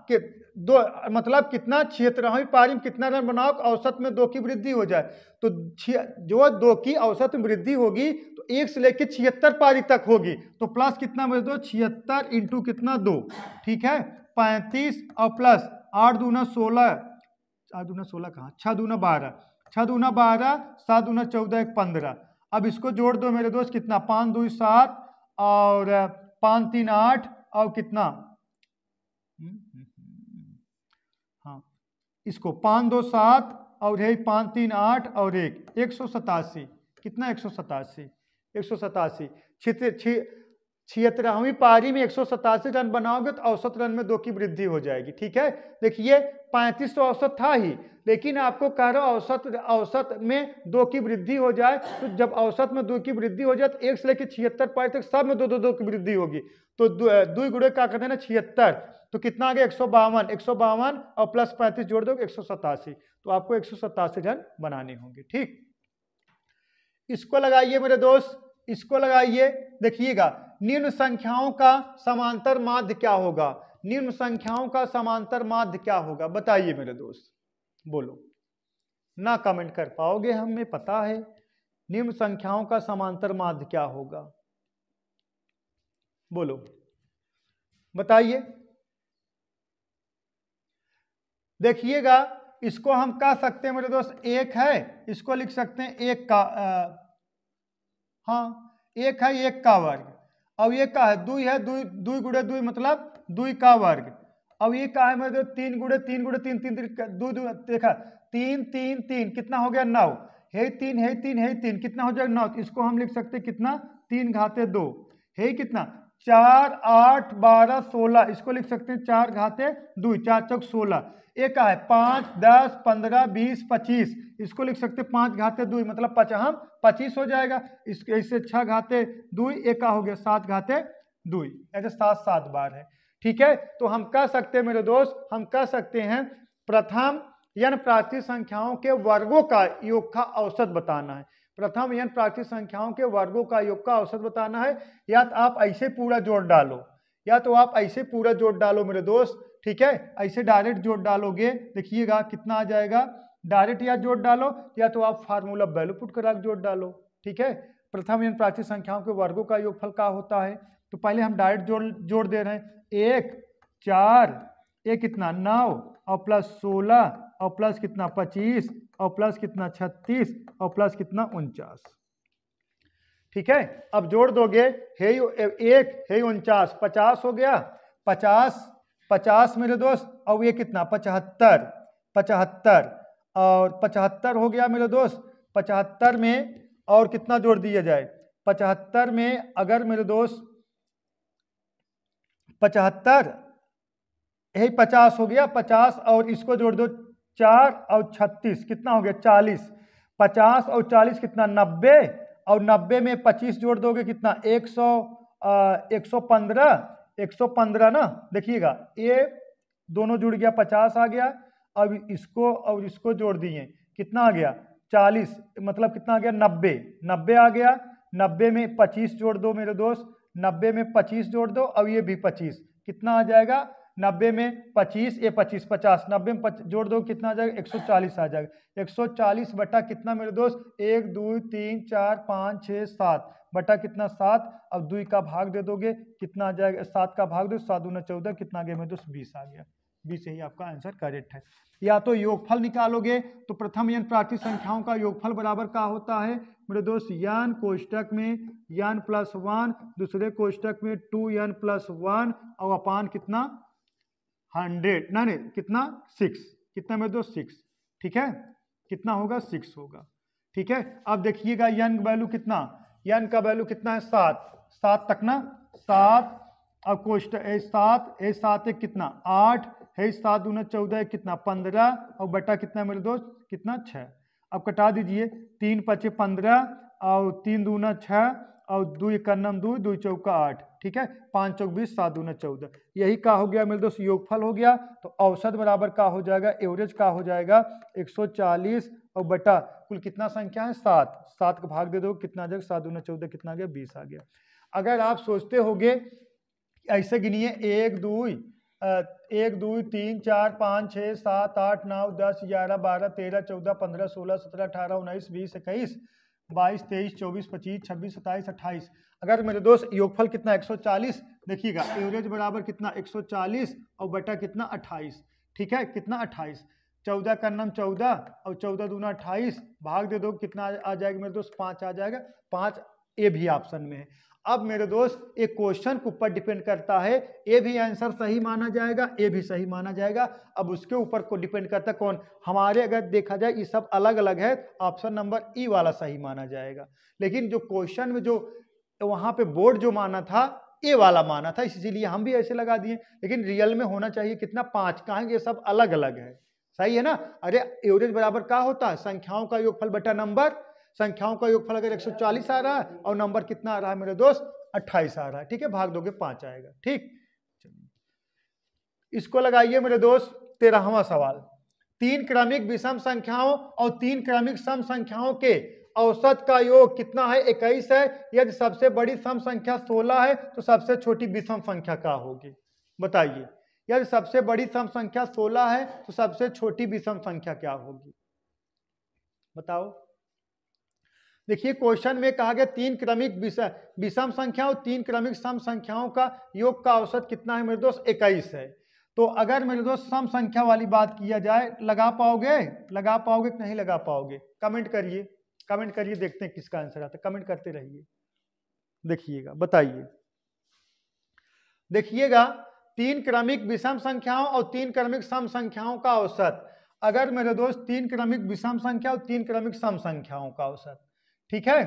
कि दो मतलब कितना 76वीं पारी में कितना रन बनाओ औसत में 2 की वृद्धि हो जाए। तो जो 2 की औसत में वृद्धि होगी तो 1 से लेकर 76 पारी तक होगी, तो प्लस कितना मेरे दो 76 इंटू कितना 2। ठीक है, 35 और प्लस 8 दूना 16, 8 दूना 16 कहाँ 6 दूना 12, 6 दूना 12, 7 दूना 14, 1 15। अब इसको जोड़ दो मेरे दोस्त कितना 5 2 7 और 5 3 8 और कितना हाँ इसको 5 2 7 और है 5 3 8 और 1 187। कितना 187 76वीं पारी में 187 रन बनाओगे तो औसत रन में 2 की वृद्धि हो जाएगी। ठीक है, देखिए 35 तो औसत था ही, लेकिन आपको कह रहा हूं औसत में 2 की वृद्धि हो जाए, तो जब औसत में 2 की वृद्धि हो जाए तो 1 से लेकर 76 पारी तक सब में 2 की वृद्धि होगी। तो 2 गुणे क्या करते हैं ना 76, तो कितना आ गया 152 और प्लस 35 जोड़ दोगे 187, तो आपको 187 रन बनाने होंगे। ठीक, इसको लगाइए मेरे दोस्त, इसको लगाइए। देखिएगा निम्न संख्याओं का समांतर माध्य क्या होगा, निम्न संख्याओं का समांतर माध्य क्या होगा। बताइए मेरे दोस्त, बोलो ना कमेंट कर पाओगे, हमें पता है। निम्न संख्याओं का समांतर माध्य क्या होगा, बोलो बताइए। देखिएगा इसको हम कह सकते हैं मेरे दोस्त 1 है, इसको लिख सकते हैं 1 का हाँ 1 है 1 का वर्ग, अब ये का है 2 है 2 गुणे 2 मतलब 2 का वर्ग। अब ये का है मेरे 3 गुणे 3 गुणे 3 3 2 देखा 3 3 3 कितना हो गया 9 है 3 है 3 है 3 कितना हो जाएगा 9। तो इसको हम लिख सकते हैं कितना 3 घाते 2 है कितना 4 8 12 16, इसको लिख सकते हैं 4 घाते 2 4 चौक 16। एक है 5 10 15 20 25, इसको लिख सकते हैं 5 घाते 2 मतलब 25 हो जाएगा। इसके इससे 6 घाते 2 एक का हो गया 7 घाते 2, ऐसे 7 बार है। ठीक है, तो हम कह सकते हैं मेरे दोस्त, हम कह सकते हैं प्रथम यानी प्राचीन संख्याओं के वर्गों का योग का औसत बताना है। प्रथम यानी प्राचीन संख्याओं के वर्गों का योग का औसत बताना है, या तो आप ऐसे पूरा जोड़ डालो, या तो आप ऐसे पूरा जोड़ डालो मेरे दोस्त। ठीक है, ऐसे डायरेक्ट जोड़ डालोगे, देखिएगा कितना आ जाएगा, डायरेक्ट या जोड़ डालो या तो आप फार्मूला वैल्यू पुट करा जोड़ डालो। ठीक है, प्रथम यानी प्राचीन संख्याओं के वर्गों का योगफल क्या होता है, तो पहले हम डायरेक्ट जोड़ दे रहे हैं 1 4 1 कितना 9 और प्लस 16 और प्लस कितना 25 और प्लस कितना 36 और प्लस कितना 49। ठीक है, अब जोड़ दोगे है 1 है 49 50 हो गया 50 मेरे दोस्त, और ये कितना 75 और 75 हो गया मेरे दोस्त। 75 में और कितना जोड़ दिया जाए, 75 में अगर मेरे दोस्त 75, यही 50 हो गया, 50 और इसको जोड़ दो 4 और 36 कितना हो गया 40, 50 और 40 कितना 90, और 90 में 25 जोड़ दोगे कितना 115 ना, देखिएगा ये दोनों जुड़ गया 50 आ गया। अब इसको और इसको जोड़ दिए कितना आ गया 40, मतलब कितना आ गया 90 आ गया। 90 में 25 जोड़ दो मेरे दोस्त, 90 में 25 जोड़ दो, अब ये भी 25 कितना आ जाएगा 90 में 25, ये 25 50, 90 में जोड़ दो कितना आ जाएगा 140 आ जाएगा। 140 बटा कितना मेरे दोस्त 1 2 3 4 5 6 7 बटा कितना 7, अब 2 का भाग दे दोगे कितना आ जाएगा 7 का भाग दो 7 दूना 14 कितना आ गया मेरे दोस्त 20 आ गया। 20 यही आपका आंसर करेक्ट है। या तो योगफल निकालोगे तो प्रथम n प्राकृतिक संख्याओं का योगफल बराबर क्या होता है मेरे दोस्त, n कोष्टक में n प्लस 1, दूसरे कोष्टक में 2n प्लस 1 और अपान कितना 100 ना नहीं कितना 6, कितना मेरे दोस्त 6, ठीक है कितना होगा 6 होगा, ठीक है। अब देखिएगा n का वैल्यू कितना, n का वैल्यू कितना है 7 तक ना 7, अब कोष्टक 7 एक कितना 8 है, 7 दूना 14 कितना 15 और बटा कितना मेरे दोस्त कितना 6। अब कटा दीजिए 3 5 15 और 3 दूना 6 और 2 एकन्नम 2 2 चौका 8, ठीक है 5 चौक 20 7 दूना 14, यही का हो गया मेरे दोस्त योगफल हो गया। तो औसत बराबर का हो जाएगा एवरेज का हो जाएगा 140 और बटा कुल कितना संख्या है 7 का भाग दे दो कितना आ जाएगा 7 दूना 14 कितना आ गया 20 आ गया। अगर आप सोचते होगे ऐसे गिनिए 1 2 3 4 5 6 7 8 9 10 11 12 13 14 15 16 17 18 19 20 21 22 23 24 25 26 27 28, अगर मेरे दोस्त योगफल कितना 140, देखिएगा एवरेज बराबर कितना 140 और बटा कितना 28, ठीक है कितना 28, 14 का नाम 14 और 14 दूना 28 भाग दे दो कितना आ जाएगा मेरे दोस्त 5 आ जाएगा, 5 ए भी ऑप्शन में है। अब मेरे दोस्त एक क्वेश्चन के ऊपर डिपेंड करता है, ए भी आंसर सही माना जाएगा ए भी सही माना जाएगा, अब उसके ऊपर को डिपेंड करता है कौन, हमारे अगर देखा जाए ये सब अलग अलग है, ऑप्शन नंबर ई वाला सही माना जाएगा, लेकिन जो क्वेश्चन में जो वहां पे बोर्ड जो माना था ए वाला माना था, इसीलिए हम भी ऐसे लगा दिए, लेकिन रियल में होना चाहिए कितना 5, कहेंगे ये सब अलग अलग है, सही है ना। अरे एवरेज बराबर क्या होता है संख्याओं का योगफल बटा नंबर, संख्याओं का योगफल अगर 140 आ रहा है और नंबर कितना आ रहा है मेरे दोस्त 28 आ रहा है, ठीक है भाग दोगे 5 आएगा, ठीक। इसको लगाइए मेरे दोस्त 13वां सवाल, 3 क्रमिक विषम संख्याओं और 3 क्रमिक सम संख्याओं के औसत का योग कितना है 21 है, यदि सबसे बड़ी सम संख्या 16 है तो सबसे छोटी विषम संख्या क्या होगी, बताइए। यदि सबसे बड़ी सम संख्या 16 है तो सबसे छोटी विषम संख्या क्या होगी, बताओ। देखिए क्वेश्चन में कहा गया 3 क्रमिक विषम संख्या और 3 क्रमिक सम संख्याओं का योग का औसत कितना है मेरे दोस्त 21 है। तो अगर मेरे दोस्त सम संख्या वाली बात किया जाए, लगा पाओगे कि नहीं लगा पाओगे, कमेंट करिए देखते हैं किसका आंसर आता है, कमेंट करते रहिए, देखिएगा बताइए। देखिएगा 3 क्रमिक विषम संख्याओं और 3 क्रमिक सम संख्याओं का औसत, अगर मेरे दोस्त 3 क्रमिक विषम संख्या और 3 क्रमिक सम संख्याओं का औसत, ठीक है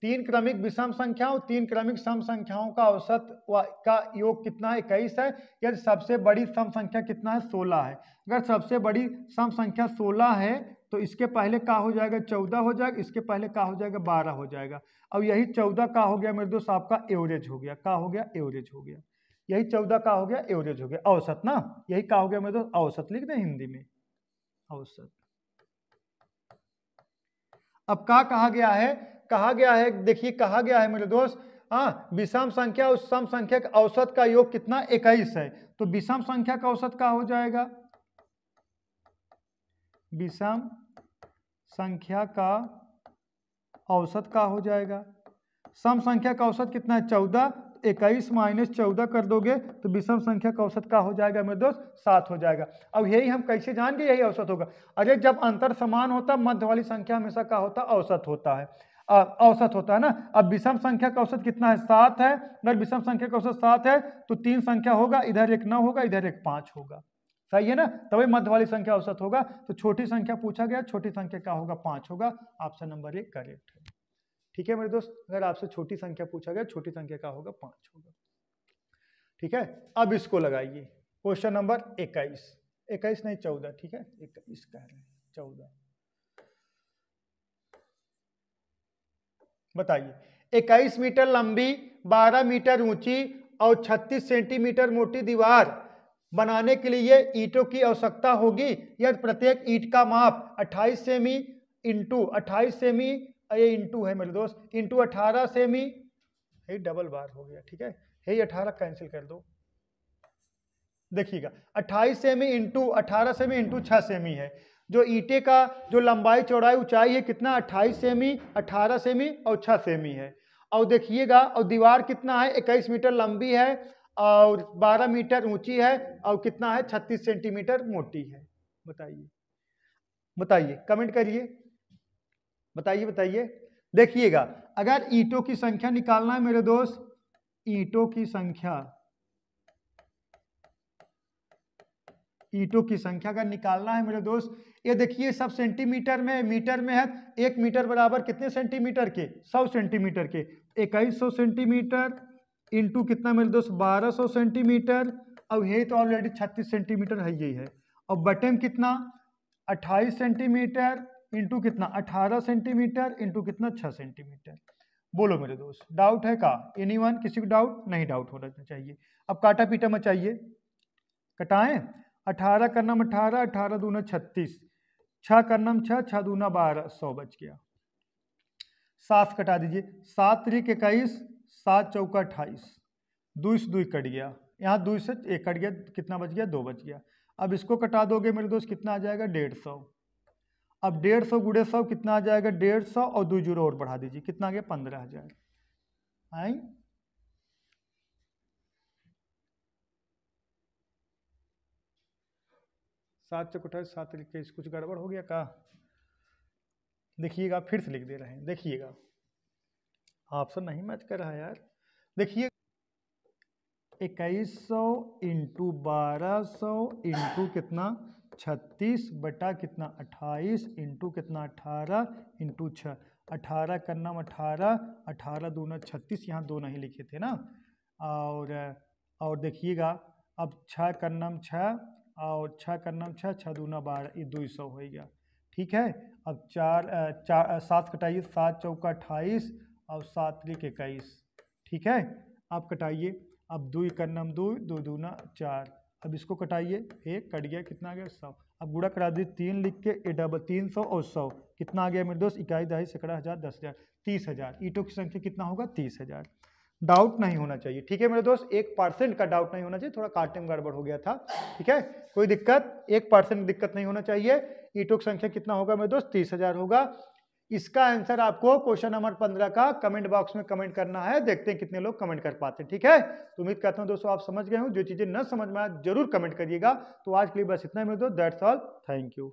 3 क्रमिक विषम संख्या और 3 क्रमिक सम संख्याओं का औसत का योग कितना है 21 है, यदि सबसे बड़ी सम संख्या कितना है 16 है। अगर सबसे बड़ी सम संख्या 16 है तो इसके पहले का हो जाएगा 14 हो जाएगा, इसके पहले का हो जाएगा 12 हो जाएगा, अब यही 14 का हो गया मेरे दोस्त आपका एवरेज हो गया, का हो गया एवरेज हो गया, यही 14 का हो गया एवरेज हो गया, औसत ना, यही का हो गया मेरे दोस्त औसत, लिख दें हिंदी में औसत। अब क्या कहा गया है, देखिए कहा गया है मेरे दोस्त विषम संख्या और सम संख्या का औसत का योग कितना 21 है, तो विषम संख्या का औसत क्या हो जाएगा, विषम संख्या का औसत का हो जाएगा, सम संख्या का औसत कितना है 14, 21 माइनस 14 कर दोगे तो विषम संख्या का औसत का हो जाएगा मेरे दोस्त 7 हो जाएगा। अब यही हम कैसे जान गए यही औसत होगा, अरे जब अंतर समान होता मध्य वाली संख्या हमेशा का होता औसत होता है, औसत होता है ना। अब विषम संख्या का औसत कितना है 7 है, अगर विषम संख्या का औसत 7 है तो 3 संख्या होगा, इधर एक 9 होगा इधर एक 5 होगा, सही है ना, तभी मध्य वाली संख्या औसत होगा। तो छोटी संख्या पूछा गया, छोटी संख्या का होगा 5 होगा, ऑप्शन नंबर 1 करेक्ट है, ठीक है मेरे दोस्त। अगर आपसे छोटी संख्या पूछा गया छोटी संख्या का होगा 5 होगा, ठीक है, अब इसको लगाइए। क्वेश्चन नंबर 21 नहीं 14, ठीक है 21 कह रहे हैं 14। बताइए 21 मीटर लंबी 12 मीटर ऊंची और 36 सेंटीमीटर मोटी दीवार बनाने के लिए ईंटों की आवश्यकता होगी यदि प्रत्येक ईंट का माप 28 सेमी इंटू 28 सेमी, ये इंटू है मेरे दोस्त, इंटू 18 सेमी, ये डबल बार हो गया, ठीक है, ये 18 कैंसिल कर दो। देखिएगा 28 semi into 18 semi into 6 semi है। जो ईंटे का जो लंबाई चौड़ाई ऊंचाई है कितना 28 सेमी, 18 सेमी और 6 सेमी है। और देखिएगा और दीवार कितना है 21 मीटर लंबी है और 12 मीटर ऊंची है और कितना है 36 सेंटीमीटर मोटी है। बताइए बताइए कमेंट करिए, बताइए बताइए। देखिएगा अगर ईंटों की संख्या निकालना है मेरे दोस्त, ईंटों की संख्या का निकालना है मेरे दोस्त, ये देखिए सब सेंटीमीटर में मीटर में है। 1 मीटर बराबर कितने सेंटीमीटर के 100 सेंटीमीटर के, 2100 सेंटीमीटर इंटू कितना मेरे दोस्त 1200 सेंटीमीटर, अब ये तो ऑलरेडी 36 सेंटीमीटर है यही है। और बटन कितना 28 सेंटीमीटर इंटू कितना 18 सेंटीमीटर इंटू कितना 6 सेंटीमीटर। बोलो मेरे दोस्त डाउट है का एनीवन, किसी को डाउट नहीं? डाउट होना चाहिए। अब काटा पीटा मचाइए, कटाएं 18 का नाम 18, 18 दूना 36, 6 का नाम 6, 6 दूना 12, 100 बच गया। 7 कटा दीजिए, 7 त्रिक 21, 7 चौका 28, 2 से 2 कट गया, यहाँ 2 से 1 कट गया, कितना बच गया 2 बच गया। अब इसको कटा दोगे मेरे दोस्त कितना आ जाएगा 150। अब 150 गुणे 100 कितना आ जाएगा 150 और 2 जीरो और बढ़ा दीजिए, कितना आ गया 15,000। आई 7 चौक 28, 7 लिख के कुछ गड़बड़ हो गया का? देखिएगा फिर से लिख दे रहे हैं, देखिएगा ऑप्शन नहीं मैच कर रहा है यार। देखिए 2100 इंटू 1200 इंटू कितना 36 बटा कितना 28 इंटू कितना 18 इंटू 6, 18 का नाम 18, 18 दूना 36, यहाँ 2 नहीं लिखे थे ना। और देखिएगा अब 6 का नाम 6 और 6 का नाम 6, 6 दूना 12, ये 200 हो गया, ठीक है। अब 7 कटाइए, 7 चौका 28 और 7 त्रिक 21, ठीक है। आप कटाइए, अब 2 का नाम 2, 2 दूना 4, अब इसको कटाइए, 1 कट गया, कितना आ गया 100। अब गुणा करा दीजिए 3 लिख के, ये डबल 300 और 100 कितना आ गया मेरे दोस्त 21, 2 सैकड़ा, 1000, 10,000, 30,000। ईंटों की संख्या कितना होगा 30,000। डाउट नहीं होना चाहिए, ठीक है मेरे दोस्त, 1% का डाउट नहीं होना चाहिए, थोड़ा काटे में गड़बड़ हो गया था, ठीक है, कोई दिक्कत 1% दिक्कत नहीं होना चाहिए। ईंटों की संख्या कितना होगा मेरे दोस्त 30,000 होगा। इसका आंसर आपको क्वेश्चन नंबर 15 का कमेंट बॉक्स में कमेंट करना है, देखते हैं कितने लोग कमेंट कर पाते हैं, ठीक है। तो उम्मीद करता हूं दोस्तों आप समझ गए हो, जो चीजें न समझ में आए जरूर कमेंट करिएगा। तो आज के लिए बस इतना ही मेरे दोस्त, दैट्स ऑल, थैंक यू।